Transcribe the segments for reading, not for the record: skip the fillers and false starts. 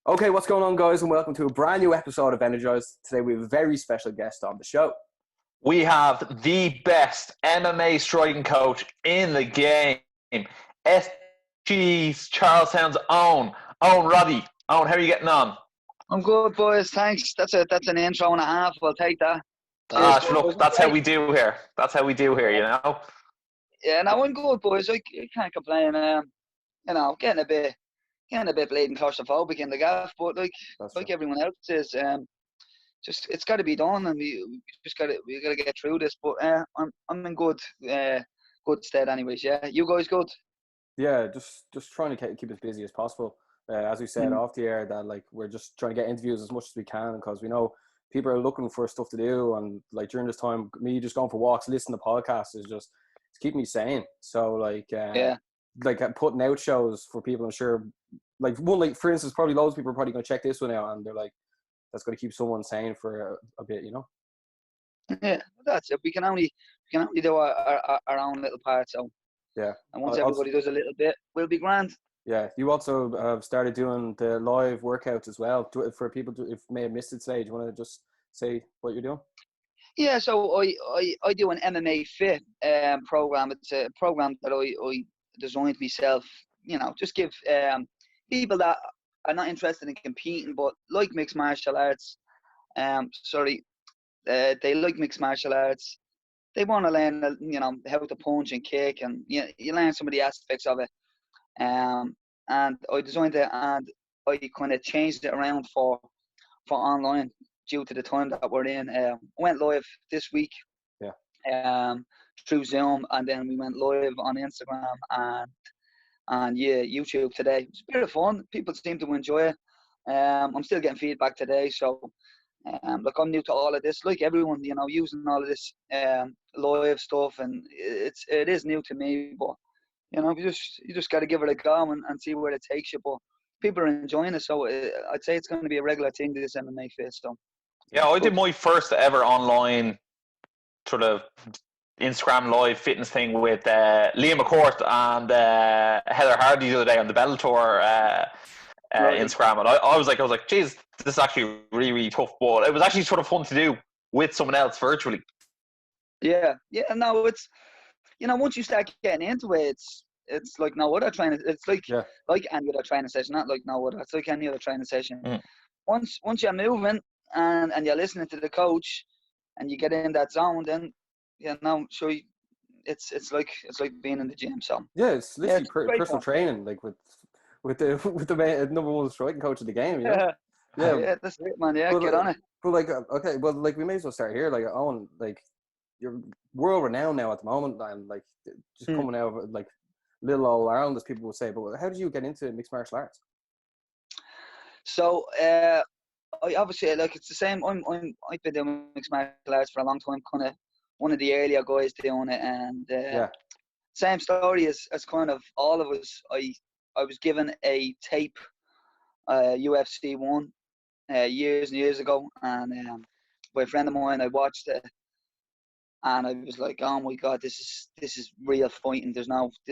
Okay, what's going on, guys, and welcome to a brand new episode of Energized. Today we have a very special guest on the show. We have the best MMA striking coach in the game. SG's Charlestown's own Owen Roddy. Owen, how are you getting on? I'm good, boys. Thanks. That's an intro and a half. I'll take that. Look, that's how we do here. That's how we do here, you know? Yeah, no, I'm good, boys. I can't complain. Getting a bit bleeding claustrophobic in the gaff, but like everyone else is, just it's got to be done, and we got to get through this. But I'm in good stead, anyways. Yeah, you guys good? Yeah, just trying to keep as busy as possible. As we said off the air, that we're just trying to get interviews as much as we can because we know people are looking for stuff to do, and during this time, me just going for walks, listening to podcasts is just it's keeping me sane. So putting out shows for people, I'm sure. For instance, probably loads of people are probably going to check this one out, and they're like, that's going to keep someone sane for a bit, you know. Yeah, that's it. We can only do our own little part. So yeah, and once everybody does a little bit, we'll be grand. Yeah, you also have started doing the live workouts as well. For people if may have missed it today, do you want to just say what you're doing? Yeah, so I do an MMA Fit program. It's a program that I designed myself. You know, just give people that are not interested in competing but like mixed martial arts. They like mixed martial arts. They want to learn, how to punch and kick, and you learn some of the aspects of it. And I designed it, and I kind of changed it around for online due to the time that we're in. I went live this week, through Zoom, and then we went live on Instagram and YouTube today. It was a bit of fun. People seem to enjoy it. I'm still getting feedback today, so I'm new to all of this. Like everyone, using all of this live stuff, and it is new to me, but. You just got to give it a go and see where it takes you. But people are enjoying it, so I'd say it's going to be a regular thing to this MMA Fit. So yeah, I did my first ever online sort of Instagram live fitness thing with Liam McCourt and Heather Hardy the other day on the Bellator Instagram, and I was like, geez, this is actually really, really tough, but it was actually sort of fun to do with someone else virtually. Yeah, no, it's. Once you start getting into it, it's like no other training. It's like any other training session, not like no other. It's like any other training session. Once you're moving and you're listening to the coach, and you get in that zone, then it's like being in the gym. So yeah, it's literally personal training, like with the number one striking coach of the game. You know? Yeah, that's it, man. Yeah, get on it. But we may as well start here. Owen, you're world renowned now at the moment, and just coming out of little old Ireland, as people would say. But how did you get into mixed martial arts? So I obviously it's the same. I've been doing mixed martial arts for a long time, kind of one of the earlier guys doing it, and same story as kind of all of us. I was given a tape, UFC 1, years and years ago, and by a friend of mine, I watched it. And I was like, oh my God, this is real fighting. This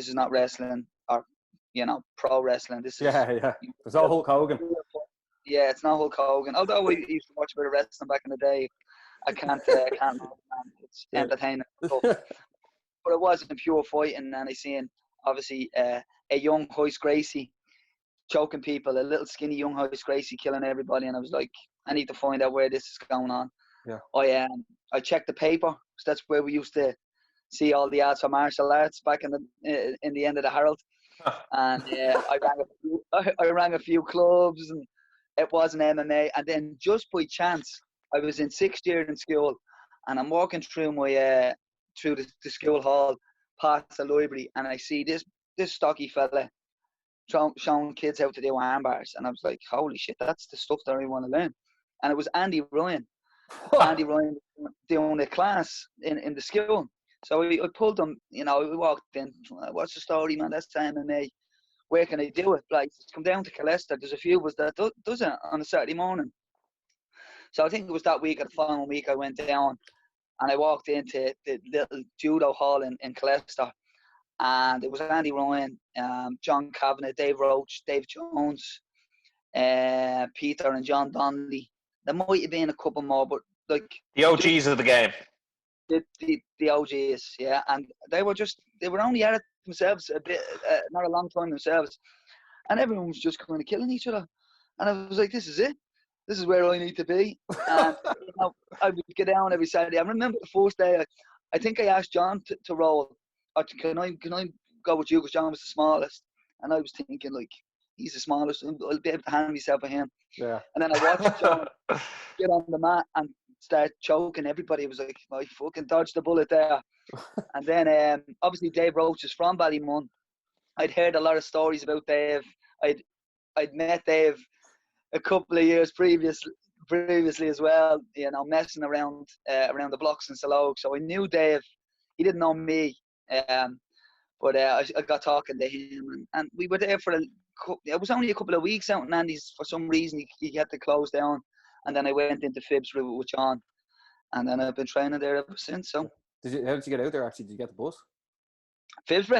is not wrestling or, pro wrestling. This is It's not Hulk Hogan. Yeah, it's not Hulk Hogan. Although I used to watch a bit of wrestling back in the day, I can't. It's entertaining stuff. But it wasn't pure fighting, and I seen obviously a young Hoist Gracie choking people, a little skinny young Hoist Gracie killing everybody, and I was like, I need to find out where this is going on. Yeah. I checked the paper, because that's where we used to see all the ads for martial arts back in the end of the Herald. And I rang a few clubs, and it wasn't MMA. And then just by chance, I was in 6th year in school, and I'm walking through my through the school hall, past the library, and I see this stocky fella showing kids how to do arm bars, and I was like, holy shit, that's the stuff that I want to learn. And it was Andy Ryan. Andy Ryan doing a class in the school. So I pulled him, we walked in, what's the story, man? That's MMA. Where can I do it? Come down to Charlestown. There's a few of us that does it on a Saturday morning. So I think it was that week or the following week I went down, and I walked into the little judo hall in Charlestown, and it was Andy Ryan, John Kavanagh, Dave Roach, Dave Jones, Peter and John Donnelly. There might have been a couple more, but like The OGs of the game. the OGs, yeah, and they were only at it themselves a bit, not a long time themselves, and everyone was just kind of killing each other, and I was like, this is it. This is where I need to be. And I would get down every Saturday. I remember the first day, I think I asked John to roll. Can I go with you? Because John was the smallest. And I was thinking, like, he's the smallest. I'll be able to hand myself for him. Yeah. And then I watched John get on the mat and start choking. Everybody was like, I fucking dodged the bullet there. And then, obviously, Dave Roach is from Ballymun. I'd heard a lot of stories about Dave. I'd met Dave a couple of years previously as well, messing around the blocks in Salog. So I knew Dave. He didn't know me, but I got talking to him, and we were there for it was only a couple of weeks out in Andy's. For some reason, he had to close down, and then I went into Fibs with John, and then I've been training there ever since. So, how did you get out there? Actually, did you get the bus? Fibs,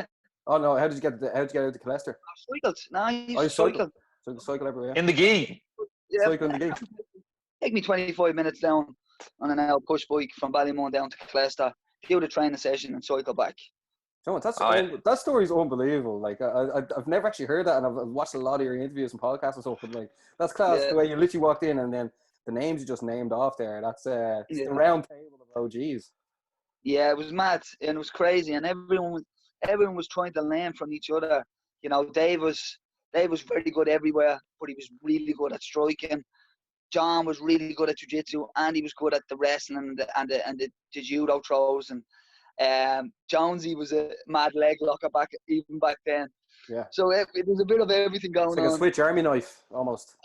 Oh no! How did you get out to Colester? I cycled. No, I cycled. So you cycle everywhere. In the gi. Yeah. Cycle in the gi. Take me 25 minutes down on an hour push bike from Ballymun down to Colester, do the training session and cycle back. So that story is unbelievable. Like I've never actually heard that, and I've watched a lot of your interviews and podcasts and stuff. But like that's class. Yeah. The way you literally walked in, and then the names you just named off there. That's the round table of OGs. Yeah, it was mad and it was crazy, and everyone was trying to learn from each other. Dave was very good everywhere, but he was really good at striking. John was really good at jiu-jitsu, and he was good at the wrestling and the judo throws. And Jonesy was a mad leg locker even back then. Yeah. So it was a bit of everything going on. It's like a Switch Army knife almost.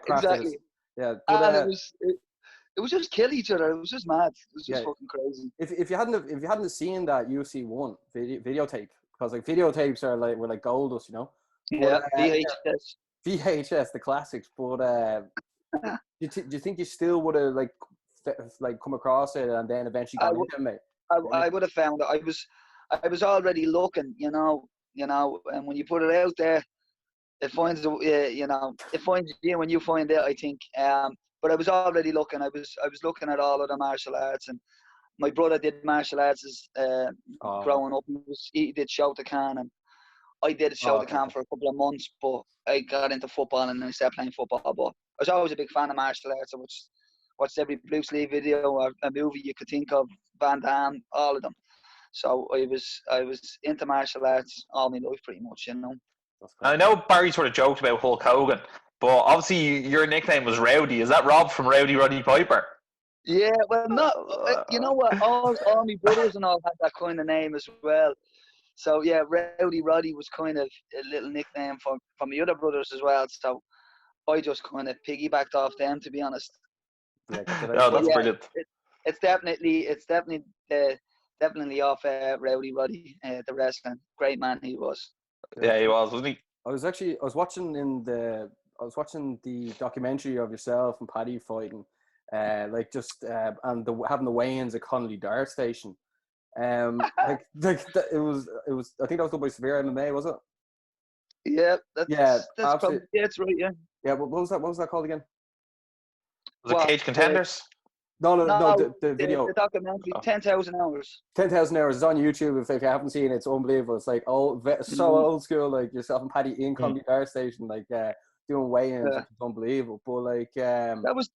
Exactly. Yeah. But, and it was just kill each other. It was just mad. It was just fucking crazy. If you hadn't seen that UFC 1 videotape, because like videotapes were like gold dust, Yeah, VHS, the classics. But do you think you still would have like come across it and then eventually got into it, mate? I would have found it. I was already looking, and when you put it out there, it finds it finds you when you find it, I think. But I was already looking. I was looking at all of the martial arts, and my brother did martial arts growing up. He did Shotokan, and I did Shotokan for a couple of months, but I got into football and then I started playing football. But I was always a big fan of martial arts. I watched every Bruce Lee video or a movie you could think of, Van Damme, all of them. So I was into martial arts all my life pretty much, I know Barry sort of joked about Hulk Hogan, but obviously your nickname was Rowdy. Is that Rob from Rowdy Roddy Piper? Yeah, well, no, you know what? All my brothers and all had that kind of name as well. So yeah, Rowdy Roddy was kind of a little nickname for my other brothers as well. So I just kind of piggybacked off them, to be honest. Yeah, that's brilliant. It's definitely off Rowdy Roddy, the wrestling. Great man he was. Yeah, he was, wasn't he? I was watching the documentary of yourself and Paddy fighting, and having the weigh-ins at Connolly Dart Station. It was. I think that was done by Severe MMA, was it? Yeah, that's probably, it's right. Yeah. Yeah. What was that? What was that called again? Was it Cage Contenders? No. The video. The documentary, 10,000 hours. 10,000 hours. It's on YouTube. If you haven't seen it, it's unbelievable. It's like old school, like yourself and Paddy in Connolly Dart Station, like doing weigh-ins. Yeah. It's unbelievable. But like that was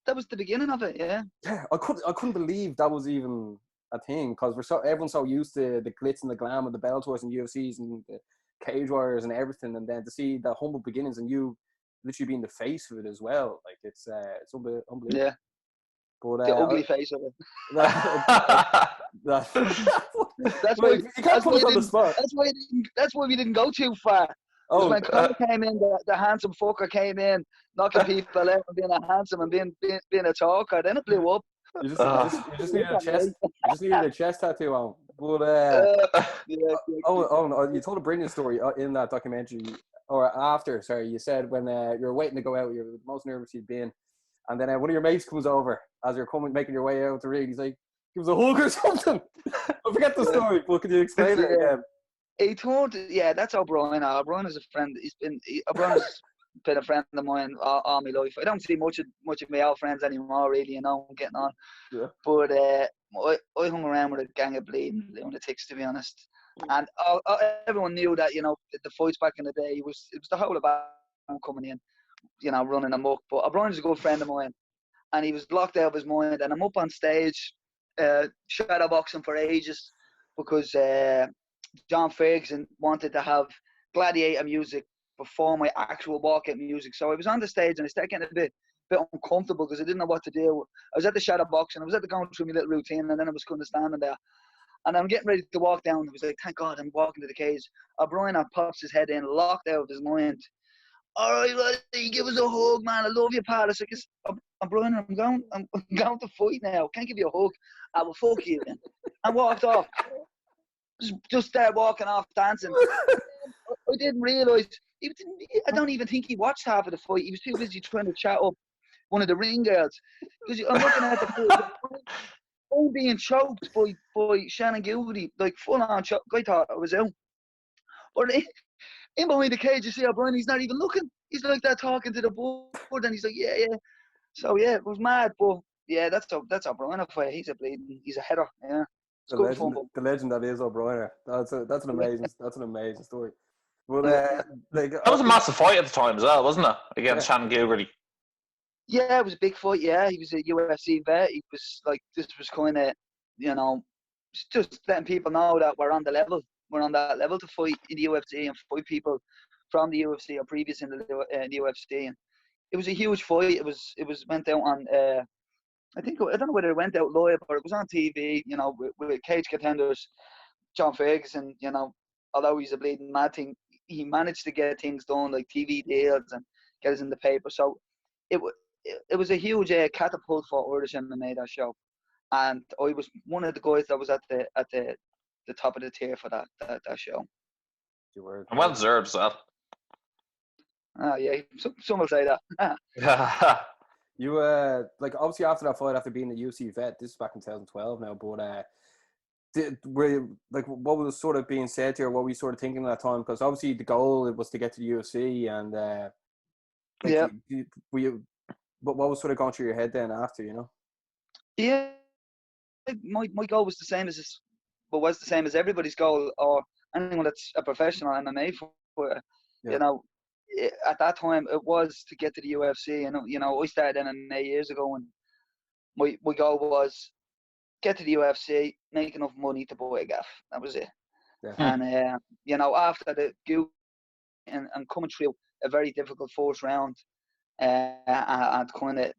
the beginning of it. Yeah. Yeah, I couldn't believe that was even a thing, because everyone's so used to the glitz and the glam of the Bellators and UFCs and the Cage Warriors and everything, and then to see the humble beginnings and you literally being the face of it as well, like it's unbelievable. Yeah. But the ugly face of it. That's why you can't put us on the spot. That's why we didn't go too far. When Conor came in, the handsome fucker came in, knocking people out and being a handsome and being a talker. Then it blew up. You just needed a chest. You just needed a chest tattoo on. But you told a brilliant story in that documentary, or after. Sorry, you said when you were waiting to go out, you were the most nervous you'd been, and then one of your mates comes over as you're making your way out the ring. He's like, "He was a hug or something." I forget the story, but could you explain it again? He told, that's O'Brien. O'Brien is a friend. O'Brien's been a friend of mine all my life. I don't see much of my old friends anymore, really. You know, I'm getting on. Yeah. But I hung around with a gang of bleeding lunatics, to be honest. And everyone knew that, you know, the fights back in the day, it was the whole of Ireland coming in, you know, running amok. But O'Brien's a good friend of mine, and he was locked out of his mind. And I'm up on stage, shadow boxing for ages, because John Ferguson wanted to have gladiator music before my actual walkout music. So I was on the stage and I started getting a bit uncomfortable because I didn't know what to do. I was at the shadow boxing, I was at the going through my little routine, and then I was kind of standing there. And I'm getting ready to walk down. I was like, thank God I'm walking to the cage. O'Brien pops his head in, locked out of his mind. All right, Roddy, give us a hug, man. I love you, pal. I was like, O'Brien, I'm going to fight now. Can't give you a hug. I will fuck you then. And walked off. Just started walking off, dancing. I didn't realise. I don't even think he watched half of the fight. He was too busy trying to chat up one of the ring girls. Because I'm looking at the fight. I'm being choked by Shannon Gilbert, like full on choke. I thought I was out. But in behind the cage, you see O'Brien, he's not even looking. He's like that talking to the board, and he's like, yeah. So yeah, it was mad, but yeah, that's O'Brien for you. He's a header, yeah. It's The good legend, fun. the legend that is O'Brien. That's an amazing story. But like that was a massive fight at the time as well, wasn't it? Against Shannon Gilbert. Yeah, it was a big fight. Yeah, he was a UFC vet. He was like, this was kind of, you know, just letting people know that we're on the level. We're on that level to fight in the UFC and fight people from the UFC or previous in the UFC. And it was a huge fight. It was went out on. I don't know whether it went out live or it was on TV. You know, with Cage Contenders, John Ferguson. You know, although he's a bleeding mad thing, he managed to get things done like TV deals and get us in the paper. So it was a huge catapult for Irish MMA, that show, and I was one of the guys that was at the top of the tier for that show. And well deserved as well. Yeah, some will say that. You like obviously after that fight, after being a UFC vet, this is back in 2012 now, but what was sort of being said here? What were you sort of thinking at that time? Because obviously the goal was to get to the UFC, and yeah. What was sort of going through your head then after, you know? Yeah, my goal was the same as everybody's goal, or anyone that's a professional MMA fighter. Yeah. You know, at that time it was to get to the UFC, and you know, I started MMA years ago, and my goal was get to the UFC, make enough money to buy a gaff. That was it. Yeah. And you know, after the and coming through a very difficult fourth round. And kind of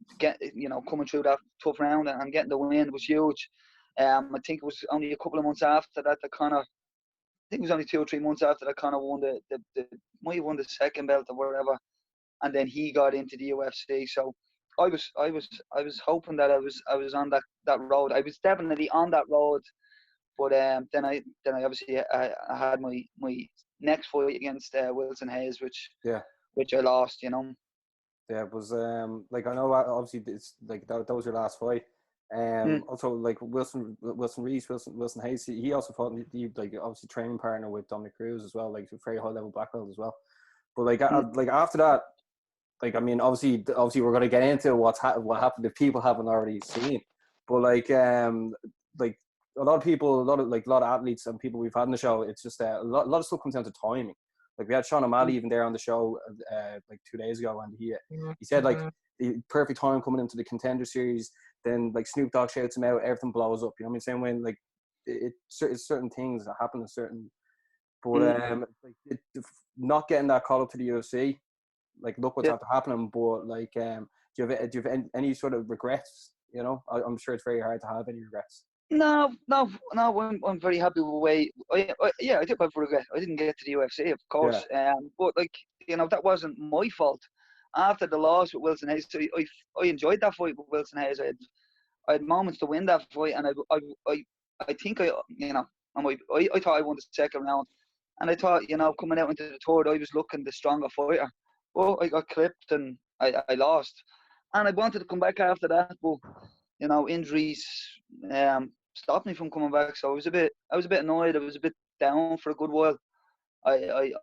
coming through that tough round and getting the win was huge. I think it was only a couple of months after that Conor. I think it was only 2 or 3 months after that Conor won might have won the second belt or whatever, and then he got into the UFC. So I was hoping that I was on that road. I was definitely on that road, but then I obviously I had my next fight against Wilson Hayes, which I lost. You know. Yeah, it was like I know obviously it's like that was your last fight. Also like Wilson Reese, Wilson Hayes, he also fought like obviously training partner with Dominic Cruz as well, like very high level black belt as well. But like like after that, like I mean obviously we're gonna get into what happened if people haven't already seen. But like a lot of people, a lot of athletes and people we've had on the show, it's just a lot of stuff comes down to timing. Like we had Sean O'Malley even there on the show like 2 days ago, and he said like the perfect time coming into the Contender Series. Then like Snoop Dogg shouts him out, everything blows up. You know what I mean? Same way like it's certain things that happen in certain. But not getting that call up to the UFC, like look what's after happening. But like, do you have any sort of regrets? You know, I'm sure it's very hard to have any regrets. No. I'm very happy with the way. I did have regret. I didn't get to the UFC, of course. Yeah. But like that wasn't my fault. After the loss with Wilson Hayes, so I enjoyed that fight with Wilson Hayes. I had moments to win that fight, and I think I thought I won the second round, and I thought coming out into the third I was looking the stronger fighter. Well, I got clipped and I lost, and I wanted to come back after that, but injuries stopped me from coming back. So I was a bit annoyed. I was a bit down for a good while. I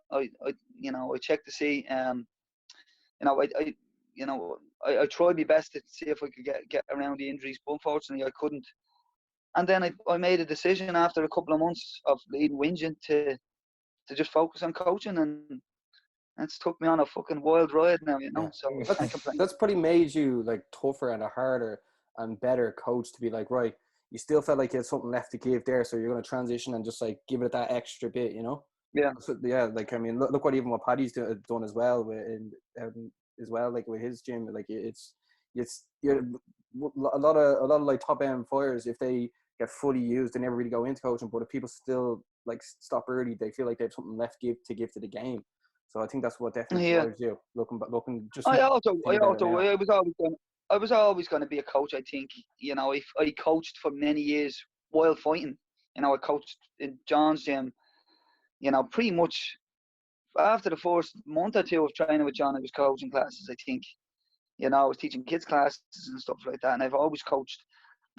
checked to see I tried my best to see if I could get around the injuries, but unfortunately I couldn't. And then I made a decision after a couple of months of leading whinging to just focus on coaching, and it's took me on a fucking wild ride now, so I can't complain. That's probably made you like tougher and a harder and better coach to be like, right, you still felt like you had something left to give there, so you're going to transition and just like give it that extra bit, Yeah. So, yeah, like I mean, look what Paddy's done as well like with his gym. Like it's a lot of like top end fighters, if they get fully used, they never really go into coaching. But if people still like stop early, they feel like they have something left to give to the game. So I think that's what definitely drives you. Looking just. I was always going to be a coach. I think if I coached for many years while fighting. I coached in John's gym. Pretty much after the first month or two of training with John, I was coaching classes. I think, I was teaching kids classes and stuff like that, and I've always coached.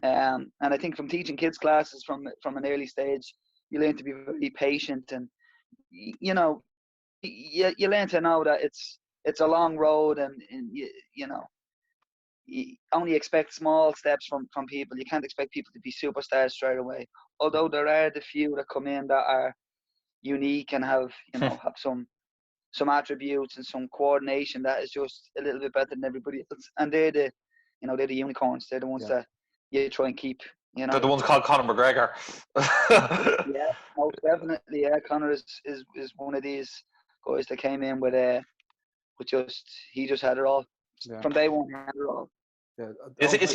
And I think from teaching kids classes from an early stage, you learn to be very patient, and you learn to know that it's a long road, and you only expect small steps from people. You can't expect people to be superstars straight away. Although there are the few that come in that are unique and have have some attributes and some coordination that is just a little bit better than everybody else, and they're the unicorns. They're the ones that you try and keep. They're the ones called Conor McGregor. Yeah, most definitely. Yeah, Conor is one of these guys that came in with he just had it all from day one. He had it all. Yeah. Is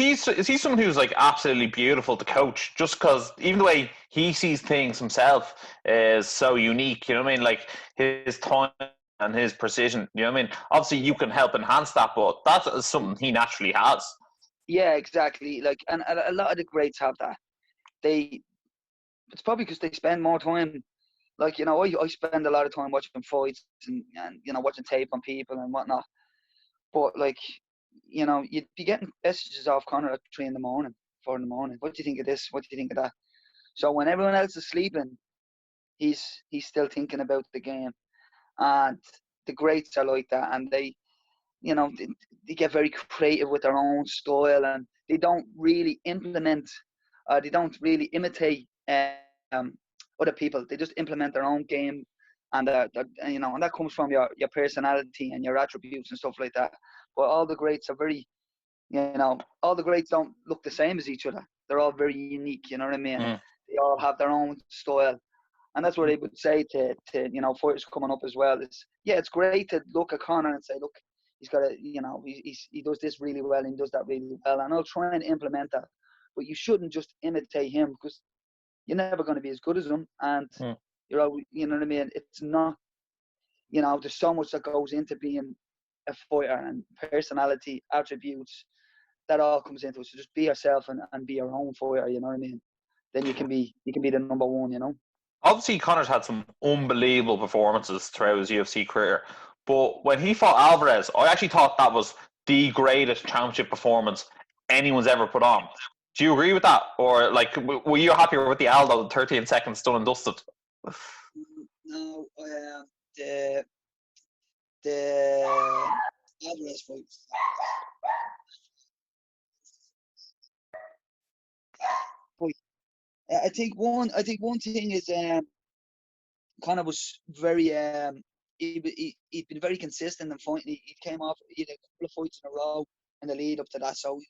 he someone who's like absolutely beautiful to coach? Just because even the way he sees things himself is so unique. You know what I mean? Like his time and his precision. You know what I mean? Obviously, you can help enhance that, but that's something he naturally has. Yeah, exactly. Like, and a lot of the greats have that. It's probably because they spend more time. Like, I spend a lot of time watching fights and watching tape on people and whatnot. But like, you'd be getting messages off Conor at 3 in the morning, 4 in the morning. What do you think of this? What do you think of that? So when everyone else is sleeping, he's still thinking about the game. And the greats are like that, and they get very creative with their own style, and they don't really implement, they don't really imitate other people. They just implement their own game, and and that comes from your personality and your attributes and stuff like that. But all the greats are very, all the greats don't look the same as each other. They're all very unique. You know what I mean? They all have their own style. And that's what I would say to fighters coming up as well. It's great to look at Conor and say, look, he's got he does this really well and he does that really well, and I'll try and implement that. But you shouldn't just imitate him, because you're never going to be as good as him. And you know what I mean? It's not, there's so much that goes into being a fighter, and personality, attributes, that all comes into it. So just be yourself and be your own fighter. You know what I mean? Then you can be the number one. Obviously, Conor's had some unbelievable performances throughout his UFC career. But when he fought Alvarez, I actually thought that was the greatest championship performance anyone's ever put on. Do you agree with that? Or, like, were you happier with the Aldo, 13 seconds done and dusted? No, the Alvarez fight. I think one thing is Conor was very he'd been very consistent in fighting. He came off, he had a couple of fights in a row in the lead up to that, so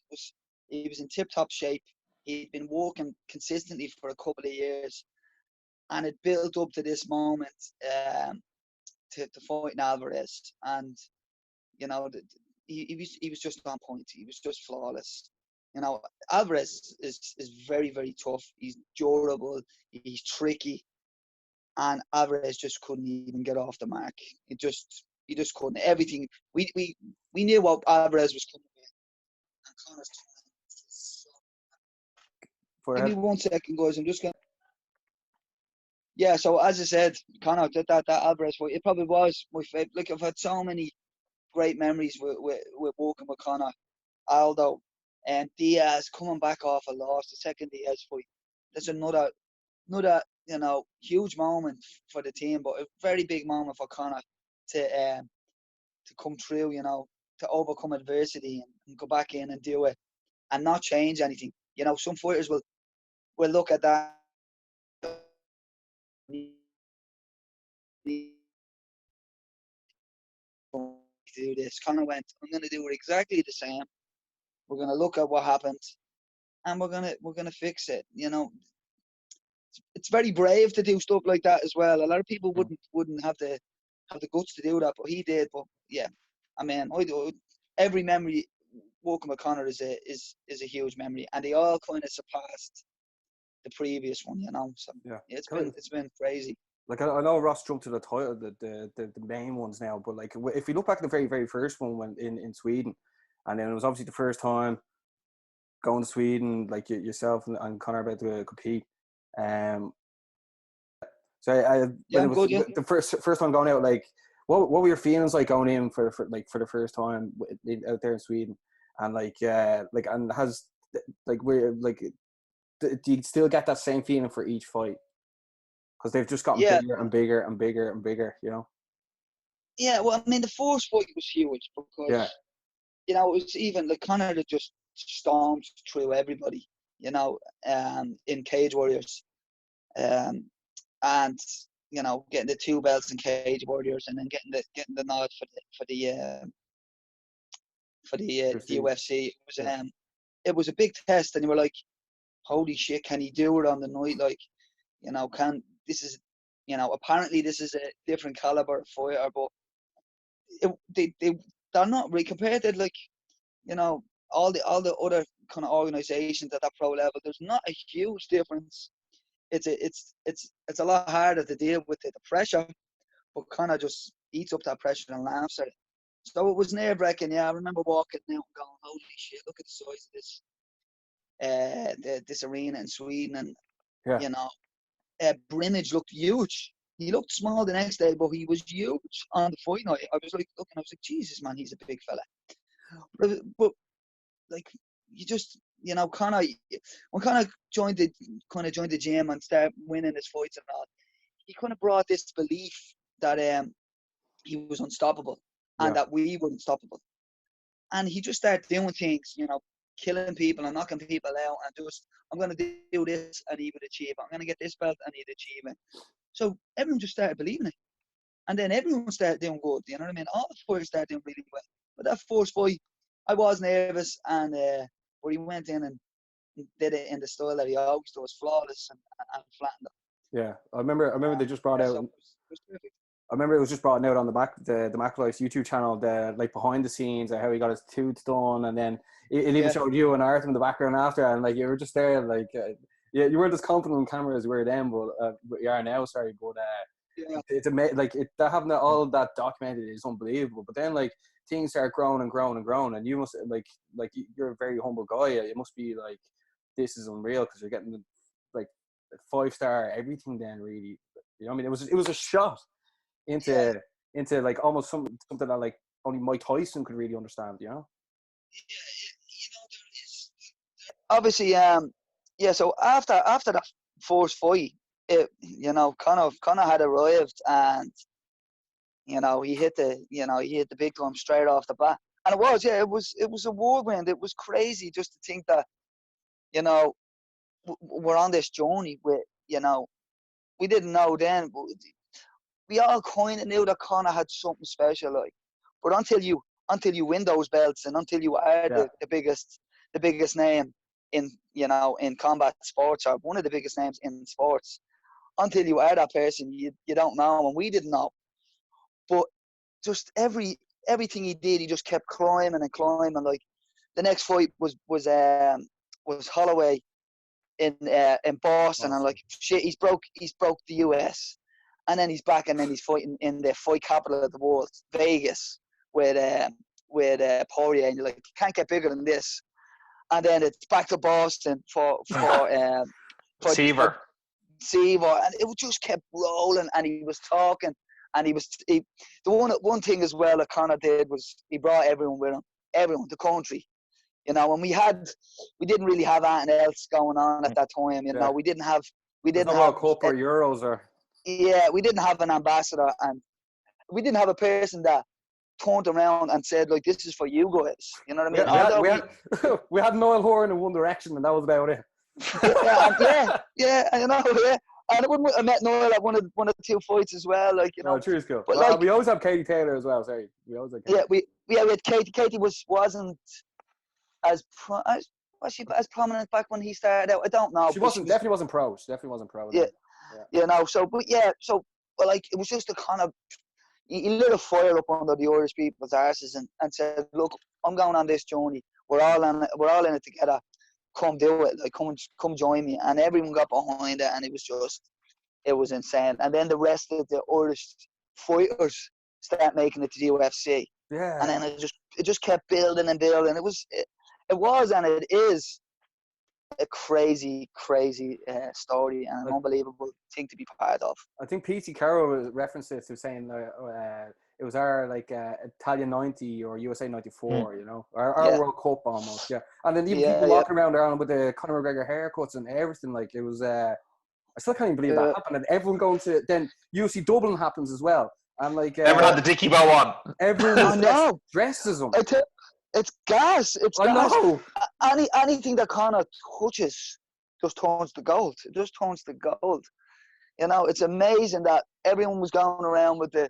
he was in tip top shape. He'd been working consistently for a couple of years, and it built up to this moment to fighting Alvarez, and he was just on point. He was just flawless. Alvarez is very, very tough. He's durable. He's tricky. And Alvarez just couldn't even get off the mark. He just couldn't. Everything we knew what Alvarez was coming with. And Conor's give me 1 second, guys. I'm just going. Yeah. So as I said, Conor, that Alvarez fight, it probably was my favorite. Like, I've had so many great memories with working with Conor, Aldo, and Diaz coming back off a loss, the second Diaz fight. That's another huge moment for the team, but a very big moment for Conor to come through, you know, to overcome adversity and go back in and do it and not change anything. You know, some fighters will look at that. Do this. Conor went, I'm going to do it exactly the same. We're going to look at what happened, and we're gonna fix it. You know, it's very brave to do stuff like that as well. A lot of people wouldn't have the guts to do that, but he did. But yeah, I mean, every memory working with Conor is a huge memory, and they all kind of surpassed the previous one. You know, so yeah, it's been crazy. Like I know Ross jumped to the title, the main ones now, but like if you look back at the very, very first one when in Sweden, and then it was obviously the first time going to Sweden, like yourself and Conor about to compete. So when it was the first time going out, like what were your feelings like going in for the first time out there in Sweden, and and has do you still get that same feeling for each fight? Because they've just gotten bigger and bigger and bigger and bigger, you know? Yeah, well, I mean, the first fight was huge because, you know, it was even, like, Conor had just stormed through everybody, you know, in Cage Warriors. And, you know, getting the 2 belts in Cage Warriors and then getting the nod for the UFC. It was a big test, and you were like, holy shit, can he do it on the night? Like, you know, apparently this is a different caliber of fighter, but they're not really compared to, like, you know, all the other kind of organizations at that pro level. There's not a huge difference. It's a lot harder to deal with the pressure, but kind of just eats up that pressure and laughs at it. So it was nerve-wracking. Yeah, I remember walking out and going, holy shit, look at the size of this arena in Sweden, and you know. Brimage looked huge. He looked small the next day, but he was huge on the fight night. I was like, Jesus, man, he's a big fella. But like, you just, you know, when Conor joined the gym and started winning his fights and all, he kind of brought this belief that he was unstoppable and that we were unstoppable. And he just started doing things, you know, killing people and knocking people out, and just, I'm going to do this and he would achieve it. I'm going to get this belt and he'd achieve it. So everyone just started believing it. And then everyone started doing good, you know what I mean? All the fighters started doing really well. But that first fight, I was nervous, and where he went in and did it in the style that he always does, flawless and flattened up. Yeah, I remember they just brought out. So it was perfect. I remember it was just brought out on the McLife's YouTube channel, the like behind the scenes, how he got his tooth done, and then it even showed you and Arthur in the background after, and like you were just there, like you weren't as confident on camera as you were then, but you are now. Sorry, but it's amazing. Like having all that documented is unbelievable. But then like things start growing and growing and growing, and you must like you're a very humble guy. It must be like, this is unreal because you're getting like 5-star everything. Then really, you know, I mean, it was a shot into like almost something that like only Mike Tyson could really understand, you know? Yeah, you know, there is obviously so after that first fight, you know, Conor had arrived, and you know, he hit the big time straight off the bat. And it was a whirlwind. It was crazy just to think that, you know, we're on this journey with, you know, we didn't know then, but we all kind of knew that Conor had something special, like. But until you win those belts, and until you are the biggest name in, you know, in combat sports, or one of the biggest names in sports, until you are that person, you don't know, and we didn't know. But just everything he did, he just kept climbing and climbing. Like, the next fight was Holloway in Boston, and like, shit, he's broke the US. And then he's back, and then he's fighting in the fight capital of the world, Vegas, with Poirier, and you're like, you can't get bigger than this. And then it's back to Boston for Seaver, and it just kept rolling. And he was talking, and the one thing as well that Conor did was he brought everyone with him, the country. You know, and we didn't really have anything else going on at that time. You know, we didn't have World Cup or Euros or. Yeah, we didn't have an ambassador, and we didn't have a person that turned around and said, like, this is for you guys. You know what I mean? We had Noel Horan in One Direction, and that was about it. yeah, I know, yeah. And I met Noel at one of the 2 fights as well, like, you know. Oh, true, is cool. But like, we always have Katie Taylor as well. Sorry, we always have Katie. Yeah, we had Katie. Katie wasn't as as prominent back when he started out. I don't know. She definitely wasn't pro. She definitely wasn't pro. Yeah, you know. So, but like, it was just a kind of, he lit a fire up under the Irish people's arses and said, look, I'm going on this journey. We're all in it together. Come do it. Like, come join me. And everyone got behind it, and it was insane. And then the rest of the Irish fighters start making it to the UFC. Yeah. And then it just kept building and building. It was and it is a crazy story and an unbelievable thing to be part of. I think P.T. Carroll referenced it to saying it was our Italian 90 or USA 94, you know, our World Cup almost, yeah. And then even people walking around Ireland with the Conor McGregor haircuts and everything, like, it was. I still can't even believe that happened. And everyone going to then UFC Dublin happens as well, and like everyone had the Dickie bow on. Everyone was dressed as them. It's gas. It's I gas. know. Anything that Conor touches just turns to gold. It just turns to gold. You know, it's amazing that everyone was going around with the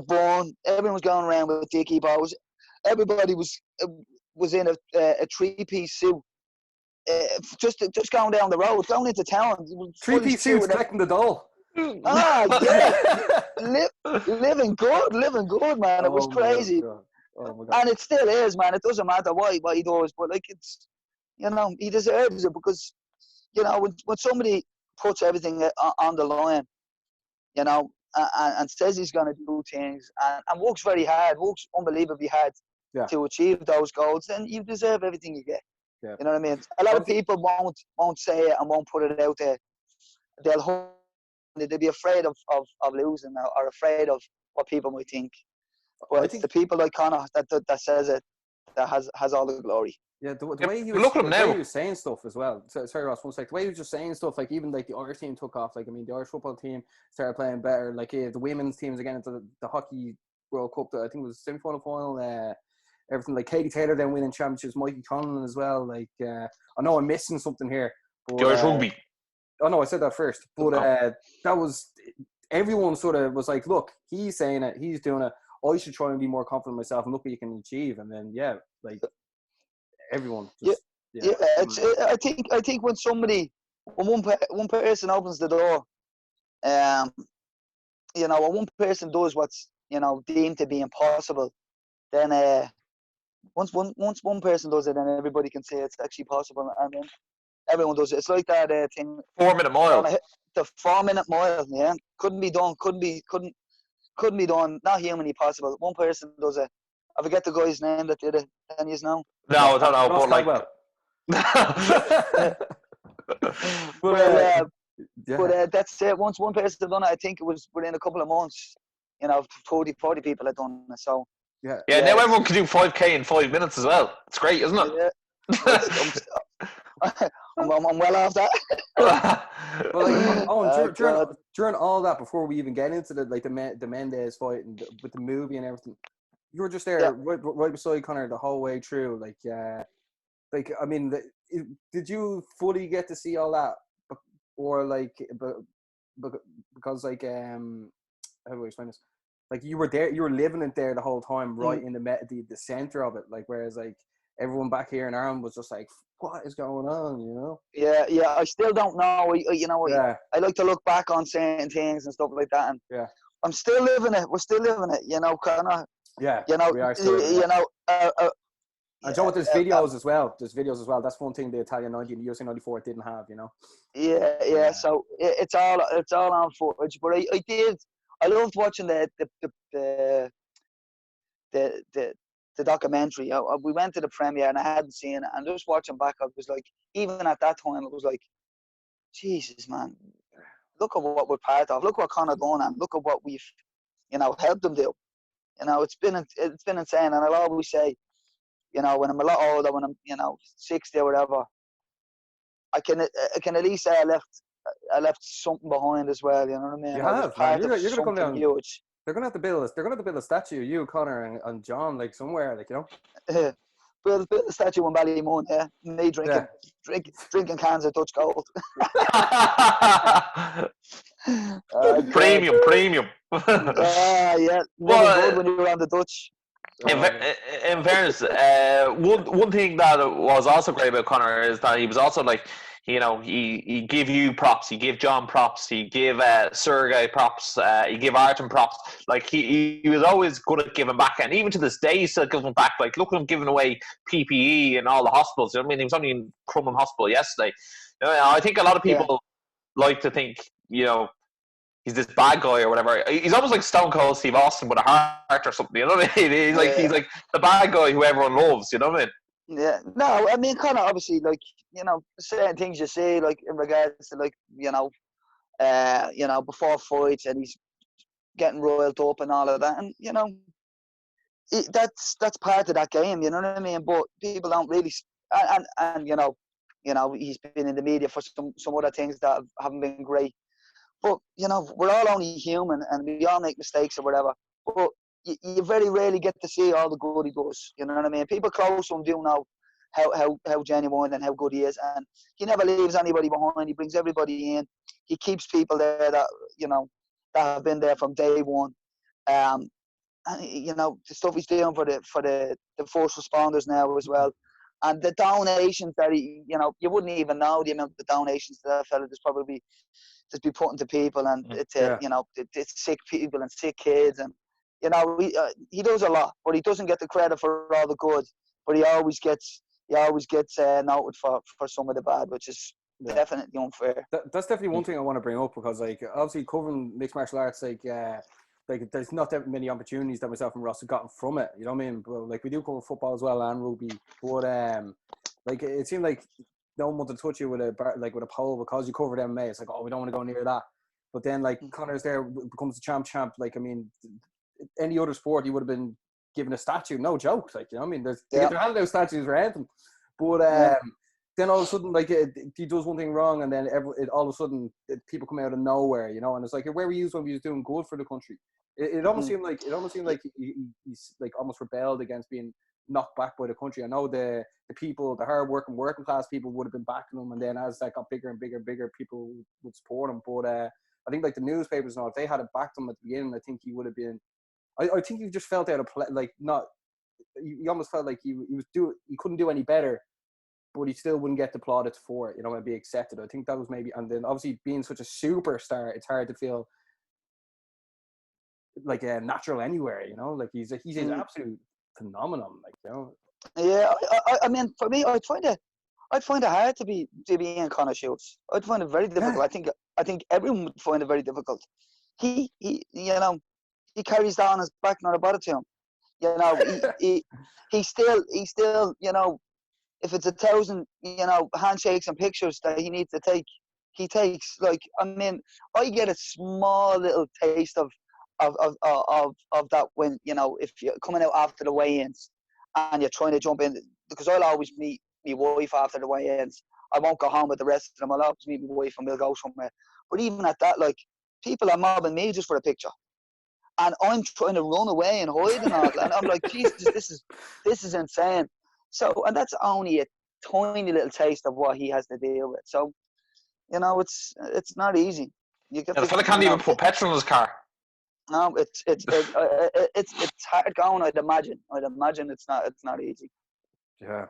bun. Everyone was going around with Dickie bows. Everybody was in a 3-piece suit. Just going down the road, going into town. 3-piece suits collecting the doll. Yeah. living good, man. It was crazy. Oh my God. And it still is, man. It doesn't matter what he does, but like, it's, you know, he deserves it, because, you know, when somebody puts everything on the line, you know, and says he's going to do things and works very hard, works unbelievably hard to achieve those goals, then you deserve everything you get. Yeah. You know what I mean? A lot of people won't say it and won't put it out there. They'll be afraid of losing or afraid of what people might think. But it's the people like Conor that says it that has all the glory. Yeah, the way he was saying stuff as well. Sorry, Ross, one sec. The way he was just saying stuff, like, even like the Irish team took off. Like, I mean, the Irish football team started playing better. Like, the women's teams again into the Hockey World Cup. I think it was semi-final, final. Everything, like Katie Taylor then winning championships, Mikey Conlon as well. Like, I know I'm missing something here. But, the Irish rugby. Oh no, I said that first. But that was, everyone sort of was like, look, he's saying it, he's doing it. I should try and be more confident in myself and look what you can achieve. And then like everyone. Just, I think when one person opens the door, you know, when one person does what's, you know, deemed to be impossible, then once one person does it, then everybody can say it's actually possible, and then everyone does it. It's like that thing. 4-minute mile. The 4-minute mile, yeah, couldn't be done. Not humanly possible. One person does it. I forget the guy's name that did it. Can you know? No, I don't know. But like, but that's it. Once one person done it, I think it was within a couple of months. You know, 40 people had done it. So yeah. Now everyone can do 5K in 5 minutes as well. It's great, isn't it? Yeah. I'm well off that. Well, like, during all that, before we even get into the Mendes fight and with the movie and everything, you were just there right beside Conor the whole way through. Like I mean, did you fully get to see all that, or like, because like how do I explain this? Like, you were there, you were living it there the whole time, right in the center of it. Like, whereas like everyone back here in Ireland was just like, what is going on, you know? Yeah. I still don't know. You know, I like to look back on certain things and stuff like that, and I'm still living it. We're still living it, you know, kind of. Yeah, you know, we are still living it. You know. And Joe, there's videos as well. There's videos as well. That's one thing the Italian 90 and the USA 94 didn't have, you know. Yeah. So it's all on footage. But I loved watching the documentary. We went to the premiere and I hadn't seen it, and just watching back, I was like, even at that time, it was like, Jesus, man, look at what we're part of. Look what Conor done, and look at what we've, you know, helped them do. You know, it's been insane, and I'll always say, you know, when I'm a lot older, when I'm, you know, 60 or whatever, I can at least say I left something behind as well. You know what I mean? You have, man. You're gonna come down huge. They're gonna have to build a statue of you, Connor, and John, like somewhere, like, you know. Build a statue in Ballymun, yeah. Me drinking cans of Dutch Gold. Premium. Yeah. Looking good when you're on the Dutch. In fairness, one thing that was also great about Conor is that he was also like, you know, he give you props, he give John props, he give Sergey props, he give Artem props. Like he was always good at giving back, and even to this day, he's still giving back. Like look at him giving away PPE in all the hospitals. You know what I mean? He was only in Crumlin Hospital yesterday. You know, I think a lot of people like to think, you know, he's this bad guy or whatever. He's almost like Stone Cold Steve Austin with a heart or something. You know what I mean? He's like the bad guy who everyone loves. You know what I mean? Yeah. No, I mean, kind of obviously, like, you know, certain things you say, like in regards to, like, you know, before fights, and he's getting roiled up and all of that, and you know, that's part of that game. You know what I mean? But people don't really, and you know, he's been in the media for some other things that haven't been great. But, you know, we're all only human and we all make mistakes or whatever. But you very rarely get to see all the good he does. You know what I mean? People close to him do know how genuine and how good he is. And he never leaves anybody behind. He brings everybody in. He keeps people there that, you know, that have been there from day one. And, you know, the stuff he's doing for the first responders now as well. And the donations that he, you know, you wouldn't even know the amount of donations that fella just probably just be putting to people, and you know, it's sick people and sick kids, and you know, he does a lot, but he doesn't get the credit for all the good. But he always gets noted for some of the bad, which is definitely unfair. That's definitely one thing I want to bring up, because like obviously covering mixed martial arts, like there's not that many opportunities that myself and Ross have gotten from it. You know what I mean? But like we do cover football as well and rugby, but like it seemed like no one wanted to touch you with a pole because you covered MMA. It's like, oh, we don't want to go near that. But then like Conor's there, becomes a champ. Like, I mean, any other sport you would have been given a statue, no joke. Like, you know what I mean? They're handing out statues for anything. But then all of a sudden, like he does one thing wrong, and then all of a sudden people come out of nowhere, you know. And it's like, where were you when he was doing good for the country? It almost seemed like he's like almost rebelled against being knocked back by the country. I know the people, the hard working class people would have been backing him, and then as that got bigger and bigger, people would support him. But I think like the newspapers and all, if they had backed him at the beginning, I think he would have been. I think he just felt out of play, like not. He almost felt like he couldn't do any better, but he still wouldn't get the plaudits for it, you know, and be accepted. I think that was maybe, and then obviously being such a superstar, it's hard to feel like a natural anywhere, you know, like he's an absolute phenomenon, like, you know. Yeah, I mean, for me, I'd find it hard to be in Conor shoes. I'd find it very difficult. Yeah. I think everyone would find it very difficult. He you know, he carries that on his back, not about it to him. You know, he still, you know, if it's 1,000, you know, handshakes and pictures that he needs to take, he takes. Like, I mean, I get a small little taste of that when, you know, if you're coming out after the weigh-ins and you're trying to jump in, because I'll always meet my wife after the weigh-ins. I won't go home with the rest of them. I'll always meet my wife and we'll go somewhere. But even at that, like, people are mobbing me just for a picture. And I'm trying to run away and hide and all. And I'm like, Jesus, this is insane. So, and that's only a tiny little taste of what he has to deal with. So, you know, it's not easy. The fella can't even put petrol in his car. No, it's hard going. I'd imagine it's not easy. Yeah.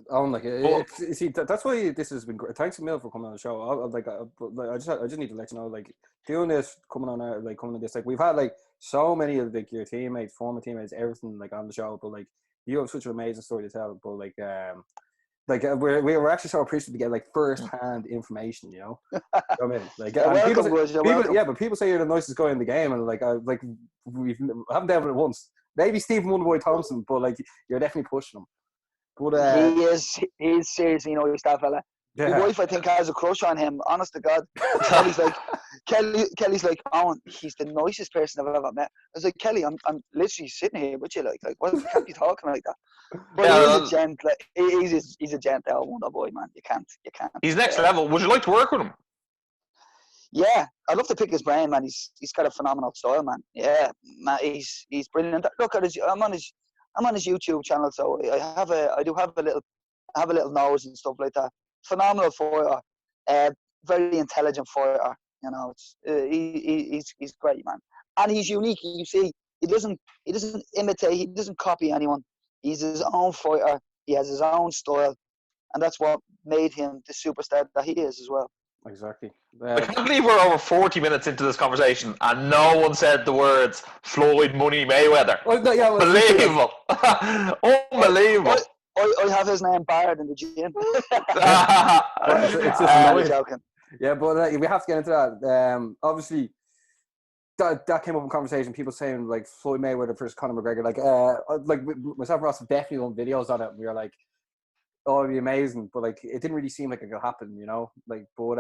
Like see, that's why this has been great. Thanks a million for coming on the show. I just need to let you know, like, doing this, coming on this, like, we've had like so many of like your teammates, former teammates, everything like on the show, but like you have such an amazing story to tell. But we were actually so appreciative to get like first-hand information, you know. I mean, like, but people say you're the nicest guy in the game, and like we haven't dealt with it once. Maybe Stephen Wonderboy Thompson, but like you're definitely pushing him. But he's seriously, you know, that fella. Yeah. My wife, I think, has a crush on him. Honest to God, Kelly's like, Owen, he's the nicest person I've ever met. I was like, Kelly, I'm literally sitting here with you, like, what? You can't be talking like that. But he's a gent. Like, he's a gent, Wonder Boy, man. You can't. He's next level. Would you like to work with him? Yeah, I'd love to pick his brain, man. He's got a phenomenal style, man. Yeah, man, he's brilliant. Look at his. I'm on his YouTube channel, so I do have a little nose and stuff like that. Phenomenal fighter, very intelligent fighter. You know, he's great, man, and he's unique. You see, he doesn't imitate, he doesn't copy anyone. He's his own fighter. He has his own style, and that's what made him the superstar that he is as well. Exactly. I can't believe we're over 40 minutes into this conversation and no one said the words Floyd Money Mayweather. Well, no, yeah, Unbelievable. Unbelievable. I have his name barred in the gym. It's just annoying. Joking. Yeah, but we have to get into that. Obviously, that came up in conversation. People saying like Floyd Mayweather versus Conor McGregor. Like myself and Ross have definitely done videos on it. And we were like, oh, it'd be amazing, but like it didn't really seem like it could happen, you know. Like, but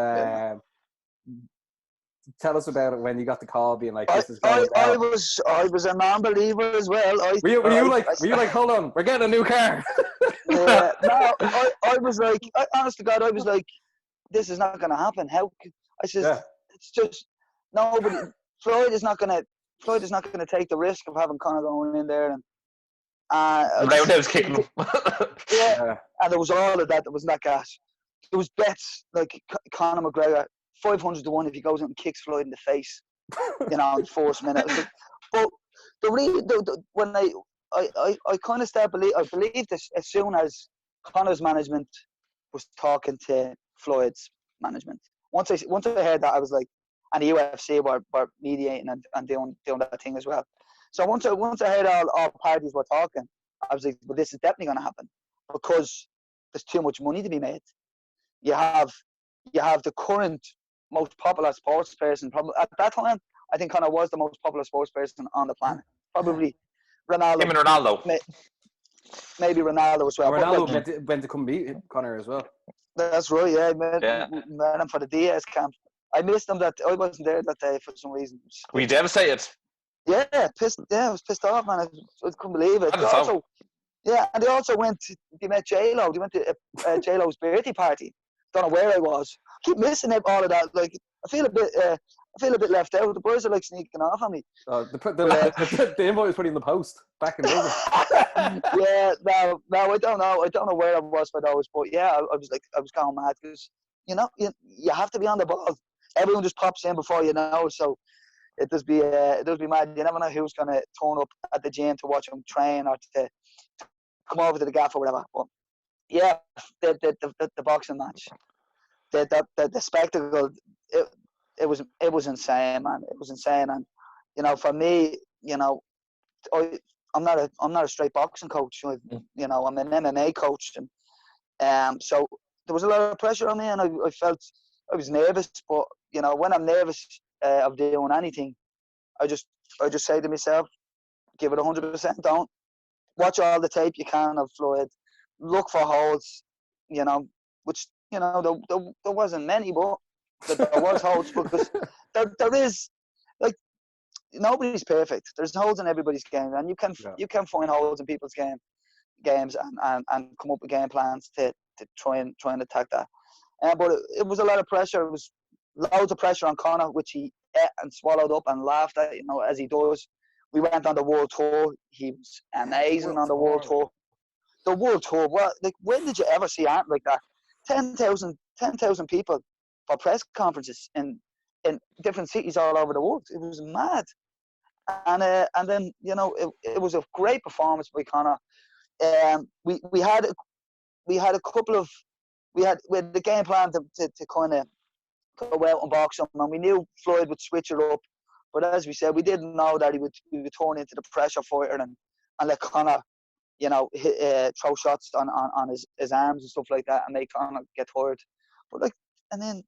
tell us about it when you got the call, being like, "This is going I was a non-believer as well. Were you like, hold on, we're getting a new car? No, I was like, honest to God, I was like, this is not going to happen. How? I said, it's just nobody. Floyd is not going to take the risk of having Conor going in there and. Roundhouse kicking him. Yeah, and there was all of that. There was that gas. There was bets like Conor McGregor 500 to 1 if he goes in and kicks Floyd in the face, you know, in the first minute. But when I kind of started I believed this as soon as Conor's management was talking to Floyd's management. Once I heard that, I was like, and the UFC were mediating and doing that thing as well. So once I heard all parties were talking, I was like, well, this is definitely going to happen because there's too much money to be made. You have the current most popular sports person. Probably at that time, I think Conor was the most popular sports person on the planet. Probably Ronaldo. Him and Ronaldo. Maybe Ronaldo as well. Ronaldo went to come beat Conor as well. That's right. Yeah, met him for the Diaz camp. I missed him. I wasn't there that day for some reason. Were you devastated? Yeah, pissed. Yeah, I was pissed off, man. I couldn't believe it. And they also they met J-Lo. They went to J-Lo's birthday party. Don't know where I was. Keep missing all of that. Like, I feel a bit left out. The boys are like sneaking off on me. The invite was put in the post back in Dublin. Yeah, no, I don't know. I don't know where I was for those, but yeah, I was going mad because you know you have to be on the ball. Everyone just pops in before you know, so. It does be mad. You never know who's going to turn up at the gym to watch them train or to come over to the gaff or whatever. But yeah, the boxing match, the spectacle, it was insane, man. It was insane, and you know, for me, you know, I'm not a straight boxing coach. You know, I'm an MMA coach, and so there was a lot of pressure on me, and I felt I was nervous. But you know, when I'm nervous of doing anything, I just say to myself, give it 100%. Don't watch all the tape you can of Floyd. Look for holds, you know, which you know there wasn't many, but there was holds because there is like nobody's perfect. There's holds in everybody's game, and you can find holds in people's games and come up with game plans to try and attack that. But it was a lot of pressure. It was loads of pressure on Conor, which he ate and swallowed up and laughed at, you know, as he does. We went on the world tour. He was amazing on the world tour. The world tour, what? Like, when did you ever see art like that? 10,000 people for press conferences in different cities all over the world. It was mad. And then, you know, it was a great performance by Conor. We had the game plan to kind of go out and box him, and we knew Floyd would switch it up. But as we said, we didn't know that he would turn into the pressure fighter and let Conor, you know, throw shots on his arms and stuff like that and make Conor get tired. But like, and then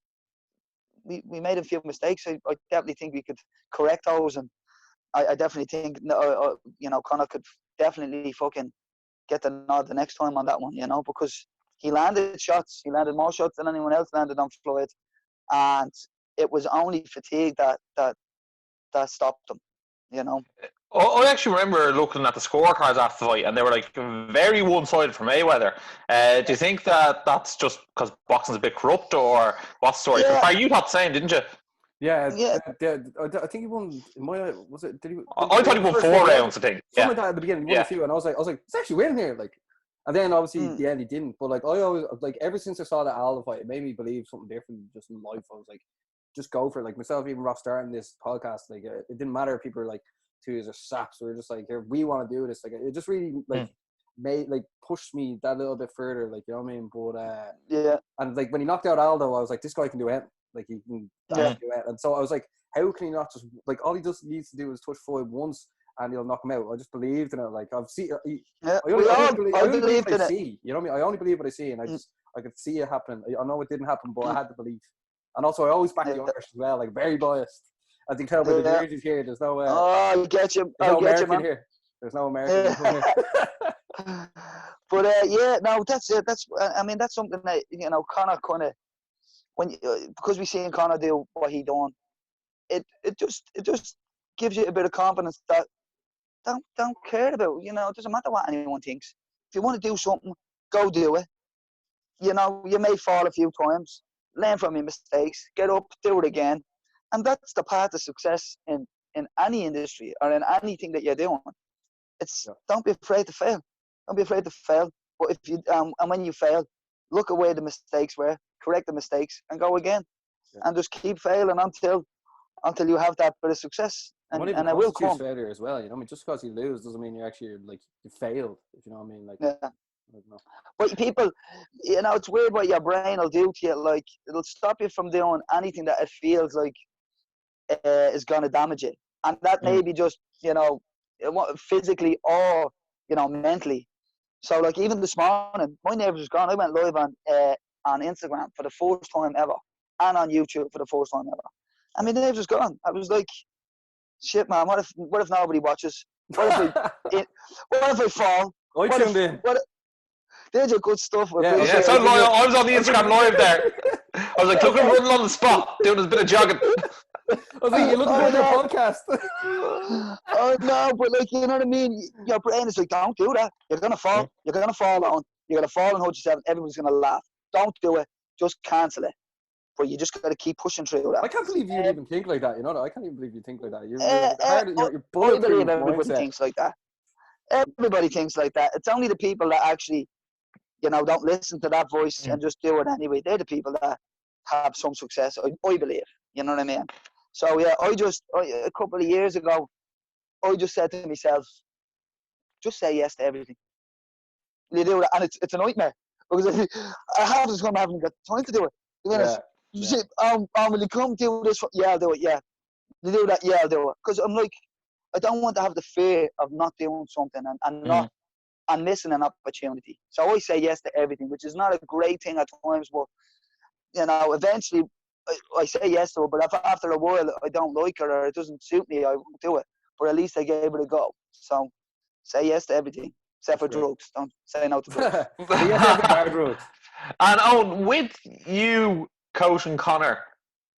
we made a few mistakes. I definitely think we could correct those, and I definitely think you know, Conor could definitely fucking get the nod the next time on that one, you know, because he landed shots. He landed more shots than anyone else landed on Floyd, and it was only fatigue that stopped him, you know. I actually remember looking at the scorecards after the fight, and they were like very one-sided for Mayweather. Do you think that that's just because boxing's a bit corrupt, or what story? Yeah. You thought the same, didn't you? Yeah, Yeah. I think he won. Was it? Did he? I thought he won 4 rounds, I think. Something like that at the beginning. He won a few, and I was like, it's actually winning here. Like, and then obviously at the end he didn't. But like, I always like ever since I saw that Aldo fight, it made me believe something different just in life. I was like, just go for it. Like myself, even Ross starting this podcast, like it didn't matter if people were like 2 years or saps. We were just like, here, we want to do this. Like, it just really like pushed me that little bit further. Like, you know what I mean? But yeah. And like when he knocked out Aldo, I was like, this guy can do it. Like he can do it. And so I was like, how can he not just like all he just needs to do is touch Floyd once and he'll knock him out. I just believed in it. Like I've seen. I only believe what I see. You know what I mean? I only believe what I see, and I could see it happening. I know it didn't happen, but I had to believe. And also, I always back the Irish as well. Like very biased. I think tell by the jerseys here. There's no. I get you. There's no American here. There's no American here. But no, that's it. That's something that Conor kind of because we seen Conor do what he done. It just gives you a bit of confidence that don't care about. It doesn't matter what anyone thinks. If you want to do something, go do it. You may fall a few times, learn from your mistakes, get up, do it again, and that's the path to success in any industry or in anything that you're doing. Don't be afraid to fail. Don't be afraid to fail. But if you and when you fail, look at where the mistakes were, correct the mistakes, and go again, and just keep failing until you have that bit of success, and it will come. Failure as well, just because you lose doesn't mean you actually like you failed. If you know what I mean, like. Yeah. But people, it's weird what your brain will do to you. Like it'll stop you from doing anything that it feels like is going to damage it, and that may be just physically or mentally. So like even this morning, my neighbours was gone. I went live on Instagram for the first time ever, and on YouTube for the first time ever. I mean, the neighbours was gone. I was like, shit, man. What if nobody watches? What if I fall? I tuned in. There's your good stuff. So I was on the Instagram live there. I was like, look at him running on the spot, doing his bit of jogging. I was like, you're looking for your podcast. Oh no, but like, you know what I mean? Your brain is like, don't do that. You're gonna fall. You're gonna fall on. You're gonna fall and hurt yourself. Everyone's gonna laugh. Don't do it. Just cancel it. But you just gotta keep pushing through that. I can't believe you even think like that. I can't even believe you think like that. You're bulletproof. Everybody thinks like that. Everybody thinks like that. It's only the people that actually, don't listen to that voice and just do it anyway. They're the people that have some success. I believe. You know what I mean? So yeah, a couple of years ago, I just said to myself, just say yes to everything. You do that, and it's a nightmare because I have this time I haven't got time to do it. You say, will you come do this? Yeah, I'll do it. Yeah, you do that. Yeah, I'll do it. Because I'm like, I don't want to have the fear of not doing something and missing an opportunity. So I say yes to everything, which is not a great thing at times, but eventually I say yes to it. But if after a while I don't like it or it doesn't suit me, I won't do it. But at least I gave it a go. So say yes to everything, except for drugs. Don't say no to drugs. And Owen, with you coaching Conor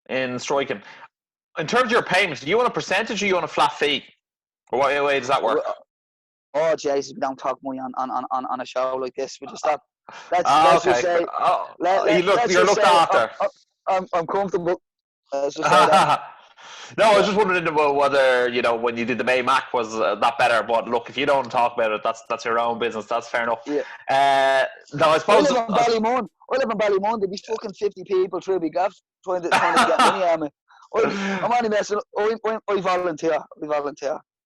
in striking, in terms of your payments, do you want a percentage or you want a flat fee? Or what way does that work? Oh, Jesus, we don't talk money on a show like this. We just stop. Let's just say. You're looked after. I'm comfortable. Let's just say that. No, I was just wondering about whether, when you did the May Mac was that better. But look, if you don't talk about it, that's your own business. That's fair enough. Yeah. No, I suppose. I live in Ballymun. There'd be fucking 50 people through big gaff trying to get money out of me. I'm only messing. I volunteer.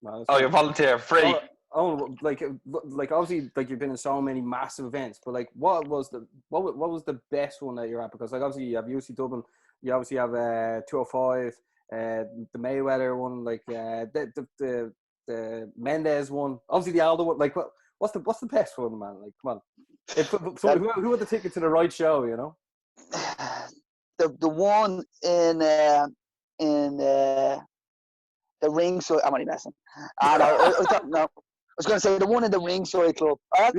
No, you volunteer free. Like obviously, like you've been in so many massive events, but like, what was the best one that you're at? Because like obviously you have UC Dublin, you obviously have 205, the Mayweather one, like the Mendez one, obviously the Aldo one. Like, what's the best one, man? Like, come on, who had the ticket to the right show? The one in the ringside. I'm only messing. I was going to say the one in the ringside club. I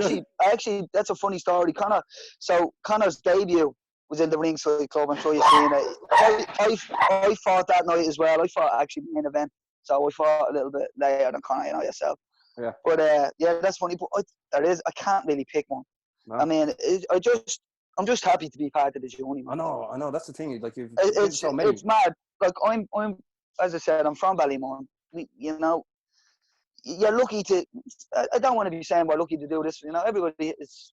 actually, that's a funny story. Conor's debut was in the ringside club. I'm sure you've seen it. I fought that night as well. I fought actually the main event, so I fought a little bit later than Conor, yourself. Yeah. But that's funny. But I can't really pick one. No. I mean, I'm just happy to be part of the journey. I know. That's the thing. Like it's mad. like I'm as I said, I'm from Ballymun. You know, you're lucky to. I don't want to be saying we're lucky to do this. You know, everybody is.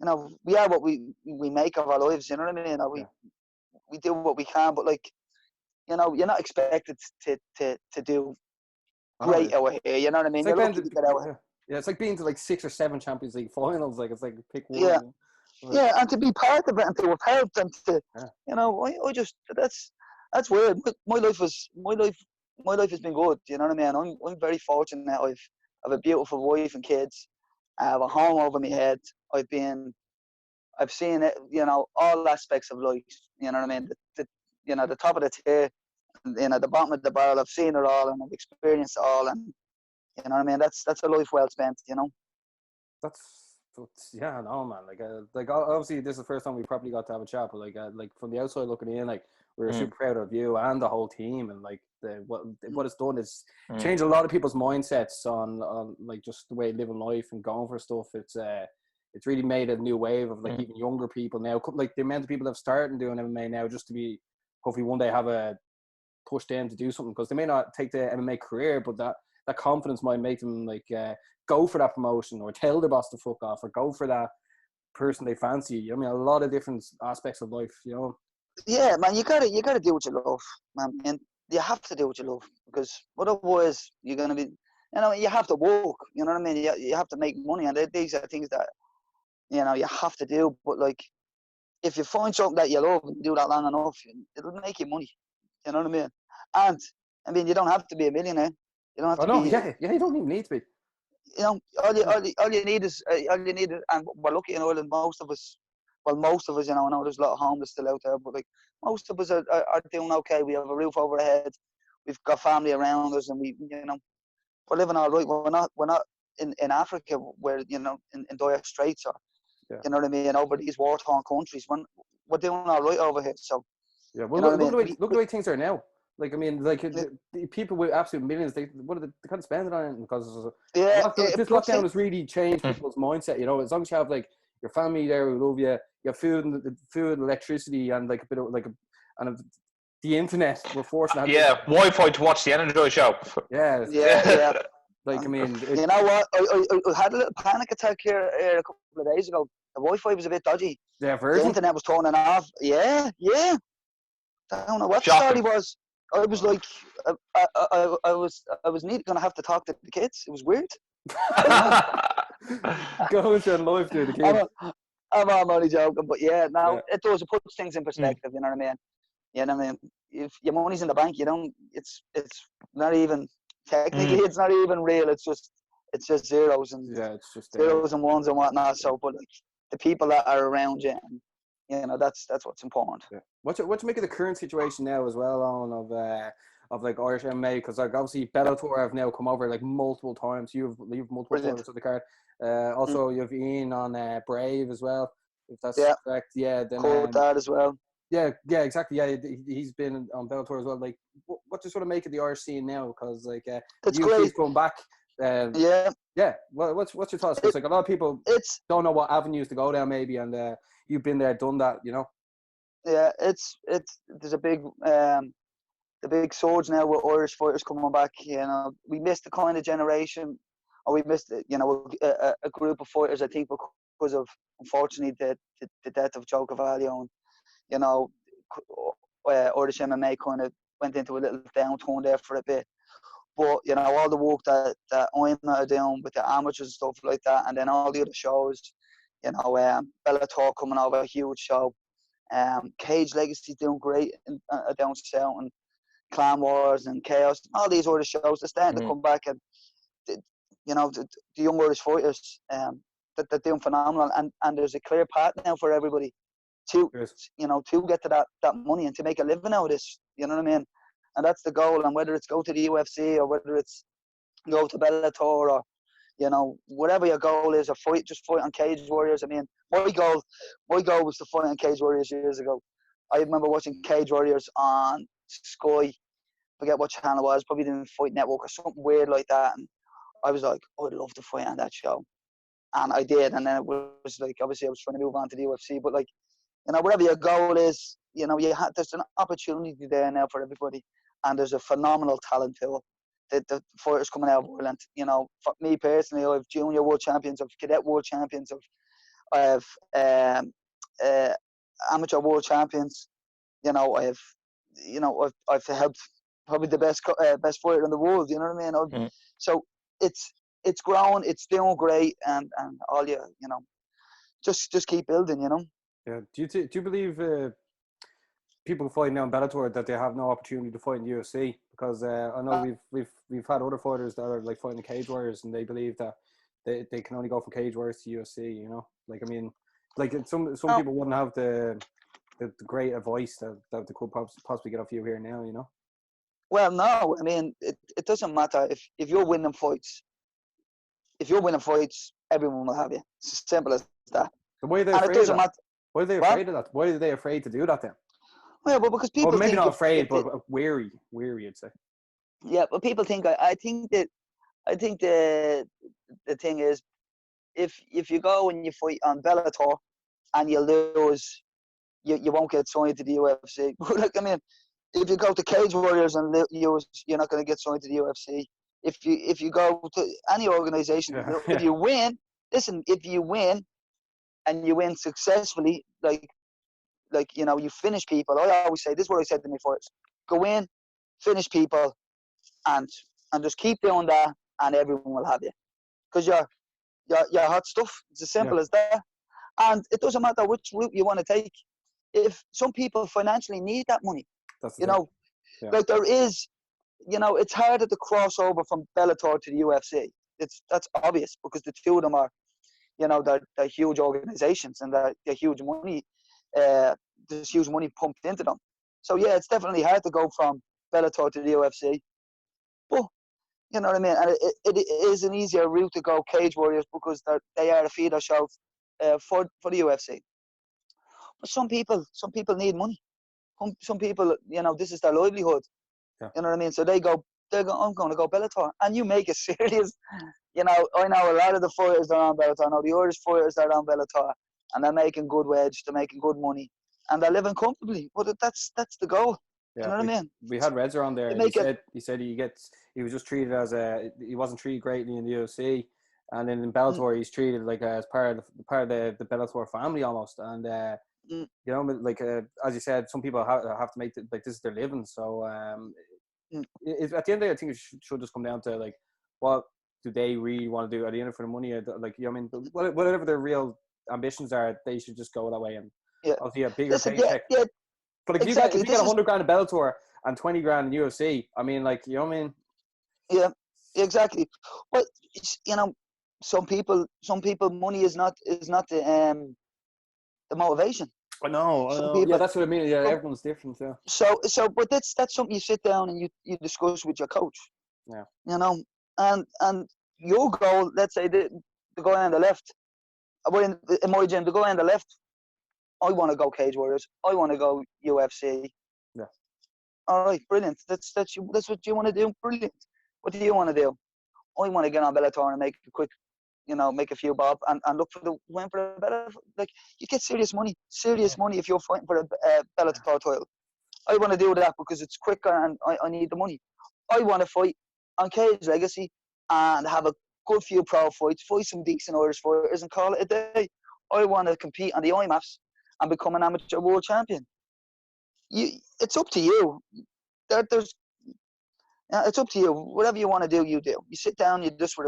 You know, we are what we make of our lives. You know what I mean? You know, we do what we can, but like, you know, you're not expected to do great over here. You know what I mean? It's like You're lucky to get out. Yeah, it's like being to like 6 or 7 Champions League finals. Like it's like pick one. Yeah, Like, yeah, and to be part of it and to have helped and to, you know, I just that's weird. My life has been good. You know what I mean? I'm very fortunate. I have a beautiful wife and kids. I have a home over my head. I've seen it. You know, all aspects of life. You know what I mean? You know, the top of the tier, you know, the bottom of the barrel. I've seen it all and I've experienced it all, and you know what I mean. That's a life well spent. You know. that's yeah, no man. Like obviously this is the first time we probably got to have a chat, but like from the outside looking in, like we were super proud of you and the whole team, and like what it's done is change a lot of people's mindsets on like just the way living life and going for stuff. It's really made a new wave of like even younger people now. Like the amount of people that have started doing MMA now, just to be hopefully one day have a push them to do something, because they may not take the MMA career, but that confidence might make them like go for that promotion or tell their boss to fuck off or go for that person they fancy. I mean, a lot of different aspects of life, you know. Yeah, man, you gotta do what you love, man. And you have to do what you love, because otherwise you're gonna be, you know, you have to work. You know what I mean? You have to make money, and these are things that, you know, you have to do. But like, if you find something that you love and do that long enough, it'll make you money. You know what I mean? And I mean, you don't have to be a millionaire. You don't have to be. Yeah, you don't even need to be. You know, all you need is, and we're lucky in Ireland. Most of us, you know, I know there's a lot of homeless still out there, but like most of us are doing okay. We have a roof over our head. We've got family around us, and you know, we're living all right. We're not in Africa where, you know, in dire straits, or you know what I mean, over these war-torn countries. We're doing all right over here. So yeah, well, you know look what at the way things are now. Like, I mean, like the people with absolute millions, they kind of spend it on it, because this lockdown has really changed people's mindset. You know, as long as you have like your family there who love you, you have food, electricity, and like a bit of like the internet. We're forced to have Wi-Fi to watch the Energized show. Yeah. Like, I mean, you know what? I had a little panic attack here a couple of days ago. The Wi-Fi was a bit dodgy. Yeah, the internet was turning off. Yeah. I don't know what the story was. I was like, I was nearly gonna have to talk to the kids. It was weird. Go and live to the kids. I'm only joking, but yeah, now it does. It puts things in perspective. You know what I mean? You know what I mean? If your money's in the bank, you don't. It's not even technically. It's not even real. It's just zeros and it's just zeros and ones and whatnot. So, but like the people that are around you, and, you know, that's what's important. Yeah. What you make of the current situation now as well, Owen, of like Irish MMA? Because like obviously Bellator have now come over like multiple times. You've multiple times on the card. Also you've Ian on Brave as well, if that's correct. Yeah, then that as well. Yeah, exactly. Yeah, he's been on Bellator as well. Like, what do you sort of make of the Irish scene now? Because like it's great. Going back. Yeah. Well, what's your thoughts? Because like a lot of people don't know what avenues to go down, maybe, and you've been there, done that, you know. Yeah, there's a big the big surge now with Irish fighters coming back. You know, we missed the kind of generation, or we missed, you know, a group of fighters, I think, because of, unfortunately, the death of Joe Cavallo, and, you know, Irish MMA kind of went into a little downturn there for a bit. But, you know, all the work that I'm doing with the amateurs and stuff like that, and then all the other shows, you know, Bellator coming over, a huge show. Cage Legacy doing great down south, and Clan Wars and Chaos, all these other shows, they're starting to come back, and you know, the young Irish fighters, that they're doing phenomenal, and there's a clear path now for everybody to, you know, to get to that money and to make a living out of this. You know what I mean? And that's the goal. And whether it's go to the UFC or whether it's go to Bellator, or, you know, whatever your goal is, or just fight on Cage Warriors. I mean, my goal was to fight on Cage Warriors years ago. I remember watching Cage Warriors on Sky. Forget what channel it was, probably the Fight Network or something weird like that. And I was like, oh, I'd love to fight on that show. And I did. And then it was like, obviously I was trying to move on to the UFC. But like, you know, whatever your goal is, there's an opportunity there now for everybody, and there's a phenomenal talent pool. The fighters coming out of Ireland, for me personally, I have junior world champions, I have cadet world champions, I have amateur world champions. I've helped probably the best fighter in the world. You know what I mean? So it's growing, it's doing great, and all just keep building. Yeah. Do you believe people fighting now in Bellator that they have no opportunity to fight in the UFC? Because I know we've had other fighters that are like fighting the Cage Warriors, and they believe that they can only go from Cage Warriors to UFC. Like I mean, like some people wouldn't have the great advice that they could possibly get off you here now. Well, no, I mean it doesn't matter if you're winning fights. If you're winning fights, everyone will have you. It's as simple as that. So why are they and afraid it doesn't of that? matter. Why are they afraid of that? Why are they afraid to do that then? Well, because people maybe think not afraid, but wary, I'd say. Yeah, but people think. I think the thing is, if you go and you fight on Bellator and you lose, you won't get signed to the UFC. But like, I mean, if you go to Cage Warriors and lose, you're not going to get signed to the UFC. If you go to any organization, if you win, if you win and you win successfully, like you finish people. I always say this is what I said to my fighters: go in, finish people, and just keep doing that, and everyone will have you, because you're hot stuff. It's as simple as that. And it doesn't matter which route you want to take. If some people financially need that money, like there is, it's harder to cross over from Bellator to the UFC. That's obvious, because the two of them are, they're huge organizations, and they're huge money. There's huge money pumped into them. So yeah, it's definitely hard to go from Bellator to the UFC. But you know what I mean? And it is an easier route to go Cage Warriors, because they are a feeder show for the UFC. But some people need money. Some people, this is their livelihood. Yeah. You know what I mean? So they go, I'm going to go Bellator. And you make it serious. I know a lot of the fighters that are on Bellator. I know the Irish fighters that are on Bellator. And they're making good wage. They're making good money. And they're living comfortably. But that's the goal. Yeah, you know what I mean? We had Redzer on there. He said he was just treated he wasn't treated greatly in the UFC, and then in Bellator he's treated like as part of the Bellator family almost. And like as you said, some people have to make this is their living. So at the end of the day, I think it should just come down to like, what do they really want to do? Are they in it for the money? Like, I mean, whatever their real ambitions are, they should just go that way, and obviously a bigger paycheck. Yeah. But if you get 100 grand in Bellator and 20 grand in UFC, I mean, like, you know what I mean? Yeah, exactly. But some people, money is not the motivation. I know. Yeah, that's what I mean. Yeah, everyone's different. Yeah. So, but that's something you sit down and you discuss with your coach. Yeah. And your goal, let's say the guy on the left, in my gym, the guy on the left, I want to go Cage Warriors. I want to go UFC. Yeah. All right, brilliant. That's what you want to do. Brilliant. What do you want to do? I want to get on Bellator and make a quick, make a few bob and look for the win for a better. Like, you get serious money if you're fighting for a Bellator title. I want to do that because it's quicker and I need the money. I want to fight on Cage Legacy and have a good few pro fights, fight some decent Irish fighters and call it a day. I want to compete on the IMAFs and become an amateur world champion. It's up to you. It's up to you. Whatever you want to do, you do. You sit down, you discuss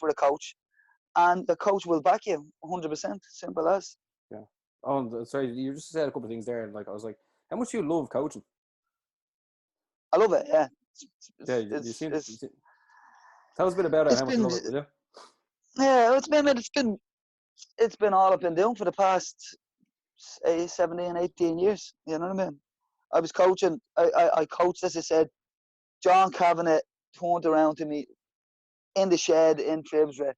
with a coach, and the coach will back you 100%. Simple as. Yeah. Oh, sorry. You just said a couple of things there. Like, I was like, how much do you love coaching? I love it. Yeah. Tell us a bit about it. How much you love it? Yeah, it's been all I've been doing for the past 17, 18 years. You know what I mean? I was coaching. I coached, as I said. John Kavanagh turned around to me in the shed in Tribsbury.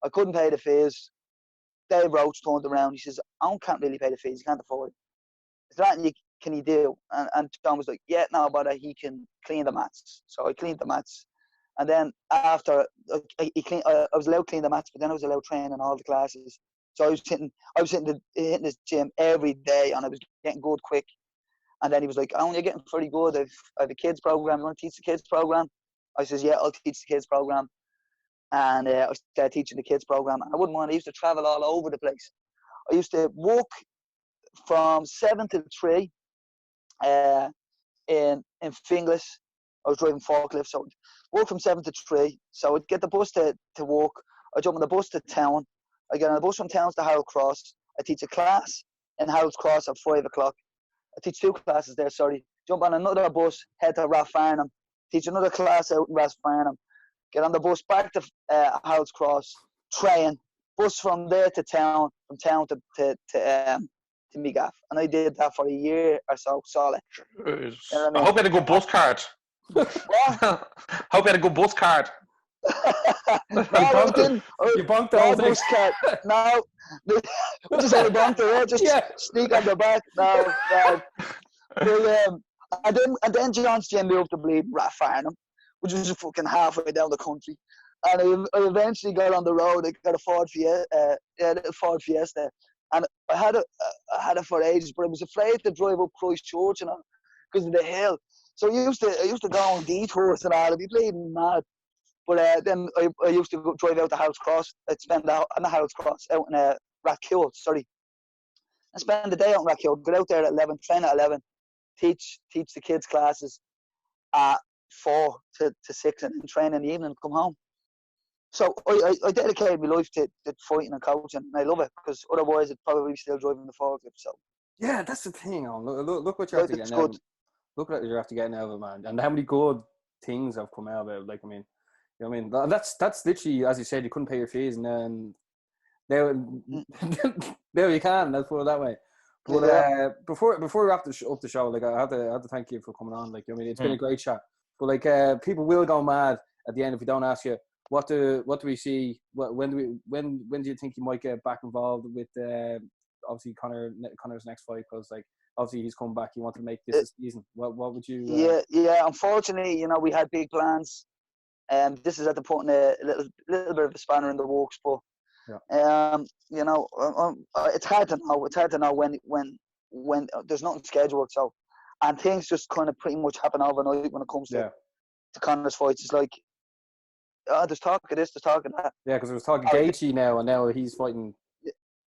I couldn't pay the fees. Dave Roach turned around. He says, I can't really pay the fees. He can't afford it. Is that can he do? And John was like, yeah, no, but he can clean the mats. So I cleaned the mats. And then after I was allowed to clean the mats, but then I was allowed to train in all the classes. So I was hitting this gym every day, and I was getting good quick. And then he was like, "Oh, you're getting pretty good. I have a kids program. You want to teach the kids program?" I says, "Yeah, I'll teach the kids program." And I started teaching the kids program. And I wouldn't mind. I used to travel all over the place. I used to walk from 7 to 3 in Finglas. I was driving forklift, so I'd walk from 7 to 3. So I'd get the bus to work. I'd jump on the bus to town. I get on the bus from town to Harold Cross. I teach a class in Harold Cross at 5 o'clock. I teach 2 classes there, sorry. Jump on another bus, head to Rathfarnham. Teach another class out in Rathfarnham. Get on the bus back to Harold Cross. Train. Bus from there to town. From town to Megaff. And I did that for a year or so, solid. You know what I mean? I hope you had a good bus card. What? Hope you had a good bus card. No, I didn't. You bunked the whole thing. Bus card. No. We just had a bunked it. Just sneak on the back. No. But, and then John's gym moved to bleed Rathfarnham, which was fucking halfway down the country. And I eventually got on the road. I got a Ford Fiesta. And I had it for ages, but I was afraid to drive up Christchurch, you know, because of the hill. So I used to go on detours and all. I'd be bleeding mad. But then I used to drive out to Harold's Cross. I'd spend out on the Harold's Cross, out in Rathkill, sorry. I spend the day out in Rathkill, get out there at 11, train at 11, teach the kids classes at 4 to 6, and then train in the evening and come home. So I dedicated my life to fighting and coaching, and I love it, because otherwise I'd probably be still driving the forklift. So yeah, that's the thing. Look what you're after getting out. Look what you're after getting out of it, man, and how many good things have come out of it. Like, I mean, you know what I mean? That's literally, as you said, you couldn't pay your fees, and then there you can. Let's put it that way. But before we wrap up the show, like, I have to thank you for coming on. Like, I mean, it's been a great chat. But like, people will go mad at the end if we don't ask you. What do we see? When do you think you might get back involved with obviously Conor's next fight? Because like, obviously he's come back. He wanted to make this a season. What would you? Yeah. Unfortunately, you know, we had big plans, and this is at the putting a little bit of a spanner in the works. But you know, it's hard to know. It's hard to know when there's nothing scheduled. So, and things just kind of pretty much happen overnight when it comes to Conor's fights. It's like, there's talk of this, there's talk of that. Yeah, because there was talk of Gaethje now, and now he's fighting.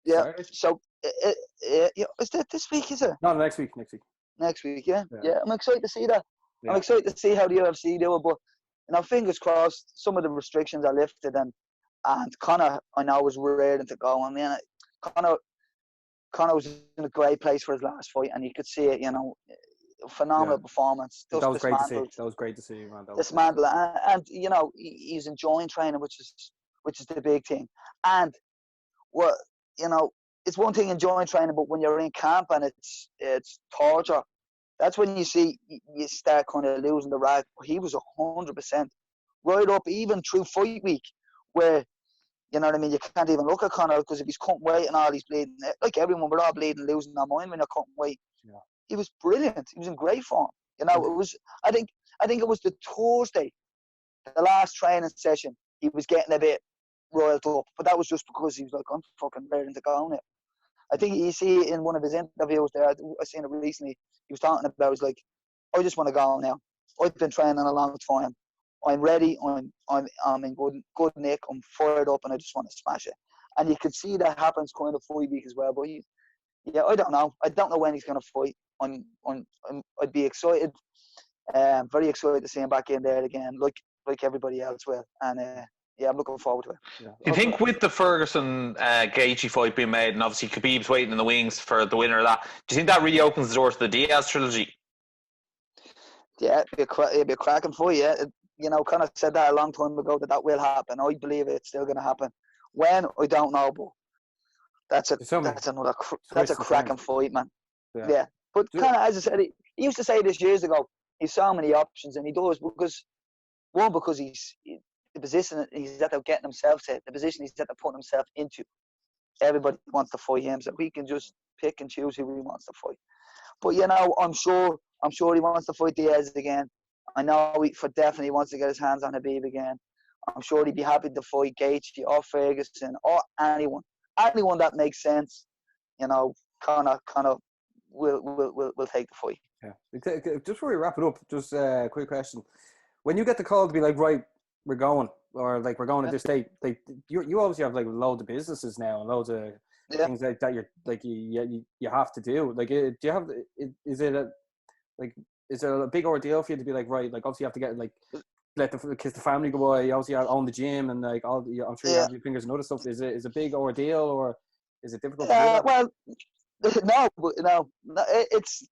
Yeah. Saturday? So, is that this week? Is it? No, next week. Next week, yeah. I'm excited to see that. Yeah. I'm excited to see how the UFC do it, but you know, fingers crossed, some of the restrictions are lifted, and Conor, I know, was raring to go. I mean, Conor was in a great place for his last fight, and you could see it. You know, phenomenal performance. That was great to see. That was great to see, man. Dismantle, and you know, he's enjoying training, which is the big thing. And well, you know, it's one thing enjoying training, but when you're in camp and it's torture, that's when you start kind of losing the rag. He was 100% right up, even through fight week, where, you know what I mean, you can't even look at Conor, because if he's cutting weight and all, he's bleeding. Like everyone, we're all bleeding, losing our mind when you're cutting weight. Yeah. He was brilliant. He was in great form. You know, it was. I think it was the Thursday, the last training session. He was getting a bit riled up, but that was just because he was like, I'm fucking ready to go now. I think you see in one of his interviews there, I seen it recently. He was talking about, was like, I just want to go now. I've been training a long time. I'm ready. I'm in good nick. I'm fired up, and I just want to smash it. And you could see that happens kind of fight week as well. But I don't know. I don't know when he's going to fight. I'd be excited. Very excited to see him back in there again, like everybody else will. And I'm looking forward to it. Yeah. Do you think with the Ferguson Gaethje fight being made, and obviously Khabib's waiting in the wings for the winner of that, do you think that really opens the door to the Diaz trilogy? Yeah, it'd be a cracking fight. Yeah, you know, kind of said that a long time ago that will happen. I believe it's still going to happen. When, I don't know, but that's a cracking fight, man. Yeah. But kind of, as I said, he used to say this years ago. He's so many options, and he does because he's the position he's at getting himself to, the position he's at putting himself into. Everybody wants to fight him, so he can just pick and choose who he wants to fight. But you know, I'm sure he wants to fight Diaz again. I know he for definitely wants to get his hands on Khabib again. I'm sure he'd be happy to fight Gaethje or Ferguson or anyone anyone that makes sense, you know, Conor will take the fight. Yeah. Just before we wrap it up, just a quick question. When you get the call to be like, right, we're going, or like we're going at this date, like you obviously have like loads of businesses now and loads of things like that you're like you have to do. Like, do you have? Is it a big ordeal for you to be like, right, like obviously you have to get like let the family go by. You obviously own the gym and like all. I'm sure you have your fingers and other stuff. Is it a big ordeal or is it difficult to do that? Well, no, it's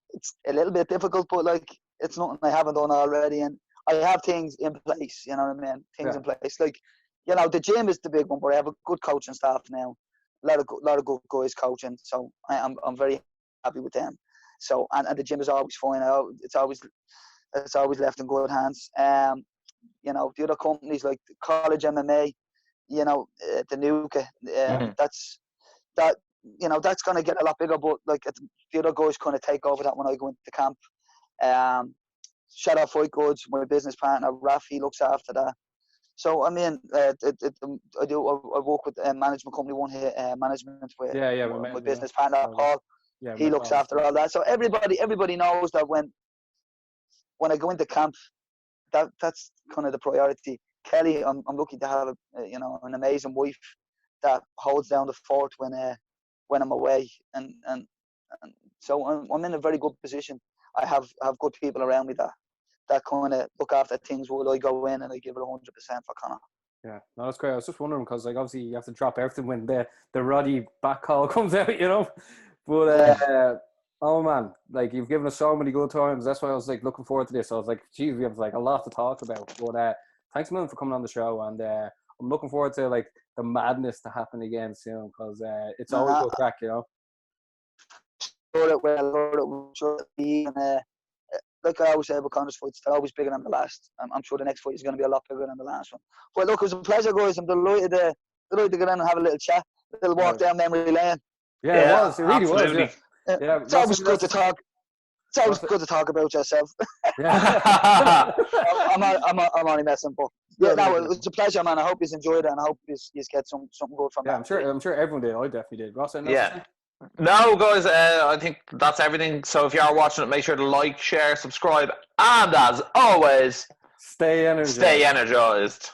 a little bit difficult, but like it's nothing I haven't done already, and I have things in place. You know what I mean? Things in place. Like, you know, the gym is the big one, but I have a good coaching staff now. A lot of good guys coaching, so I'm very happy with them. So and the gym is always fine. It's always left in good hands. You know, the other companies like College MMA, you know, the Nuka, that's going to get a lot bigger. But like the other guys kind of take over that when I go into camp. Shout out Fight Goods, my business partner Rafi looks after that. So I mean, I work with a management company, One Hit Management, with my business partner Paul. Yeah, he looks after all that. So everybody knows that when I go into camp, that's kind of the priority. Kelly, I'm lucky to have an amazing wife that holds down the fort when I'm away, and so I'm in a very good position. I have good people around me that kind of look after things while I go in and I give it 100% for Conor. Yeah, no, that's great. I was just wondering because like obviously you have to drop everything when the Roddy back call comes out, you know. But oh man, like you've given us so many good times. That's why I was like looking forward to this. I was like, geez, we have like a lot to talk about. But thanks a million for coming on the show, and I'm looking forward to like the madness to happen again soon because it's always a crack, you know. Like I always say about Conor's fights, they're always bigger than the last. I'm sure the next fight is going to be a lot bigger than the last one. But look, it was a pleasure, guys. I'm delighted to get in and have a little chat, a little walk down memory lane. Yeah, it was. It really absolutely. was. Yeah. It's always good to talk. It's always good to talk about yourself. Yeah. I'm only messing, but yeah, no, it was a pleasure, man. I hope you enjoyed it, and I hope you get something good from that. I'm sure everyone did. I definitely did. Ross, No, guys, I think that's everything. So if you are watching it, make sure to like, share, subscribe, and as always, stay energized.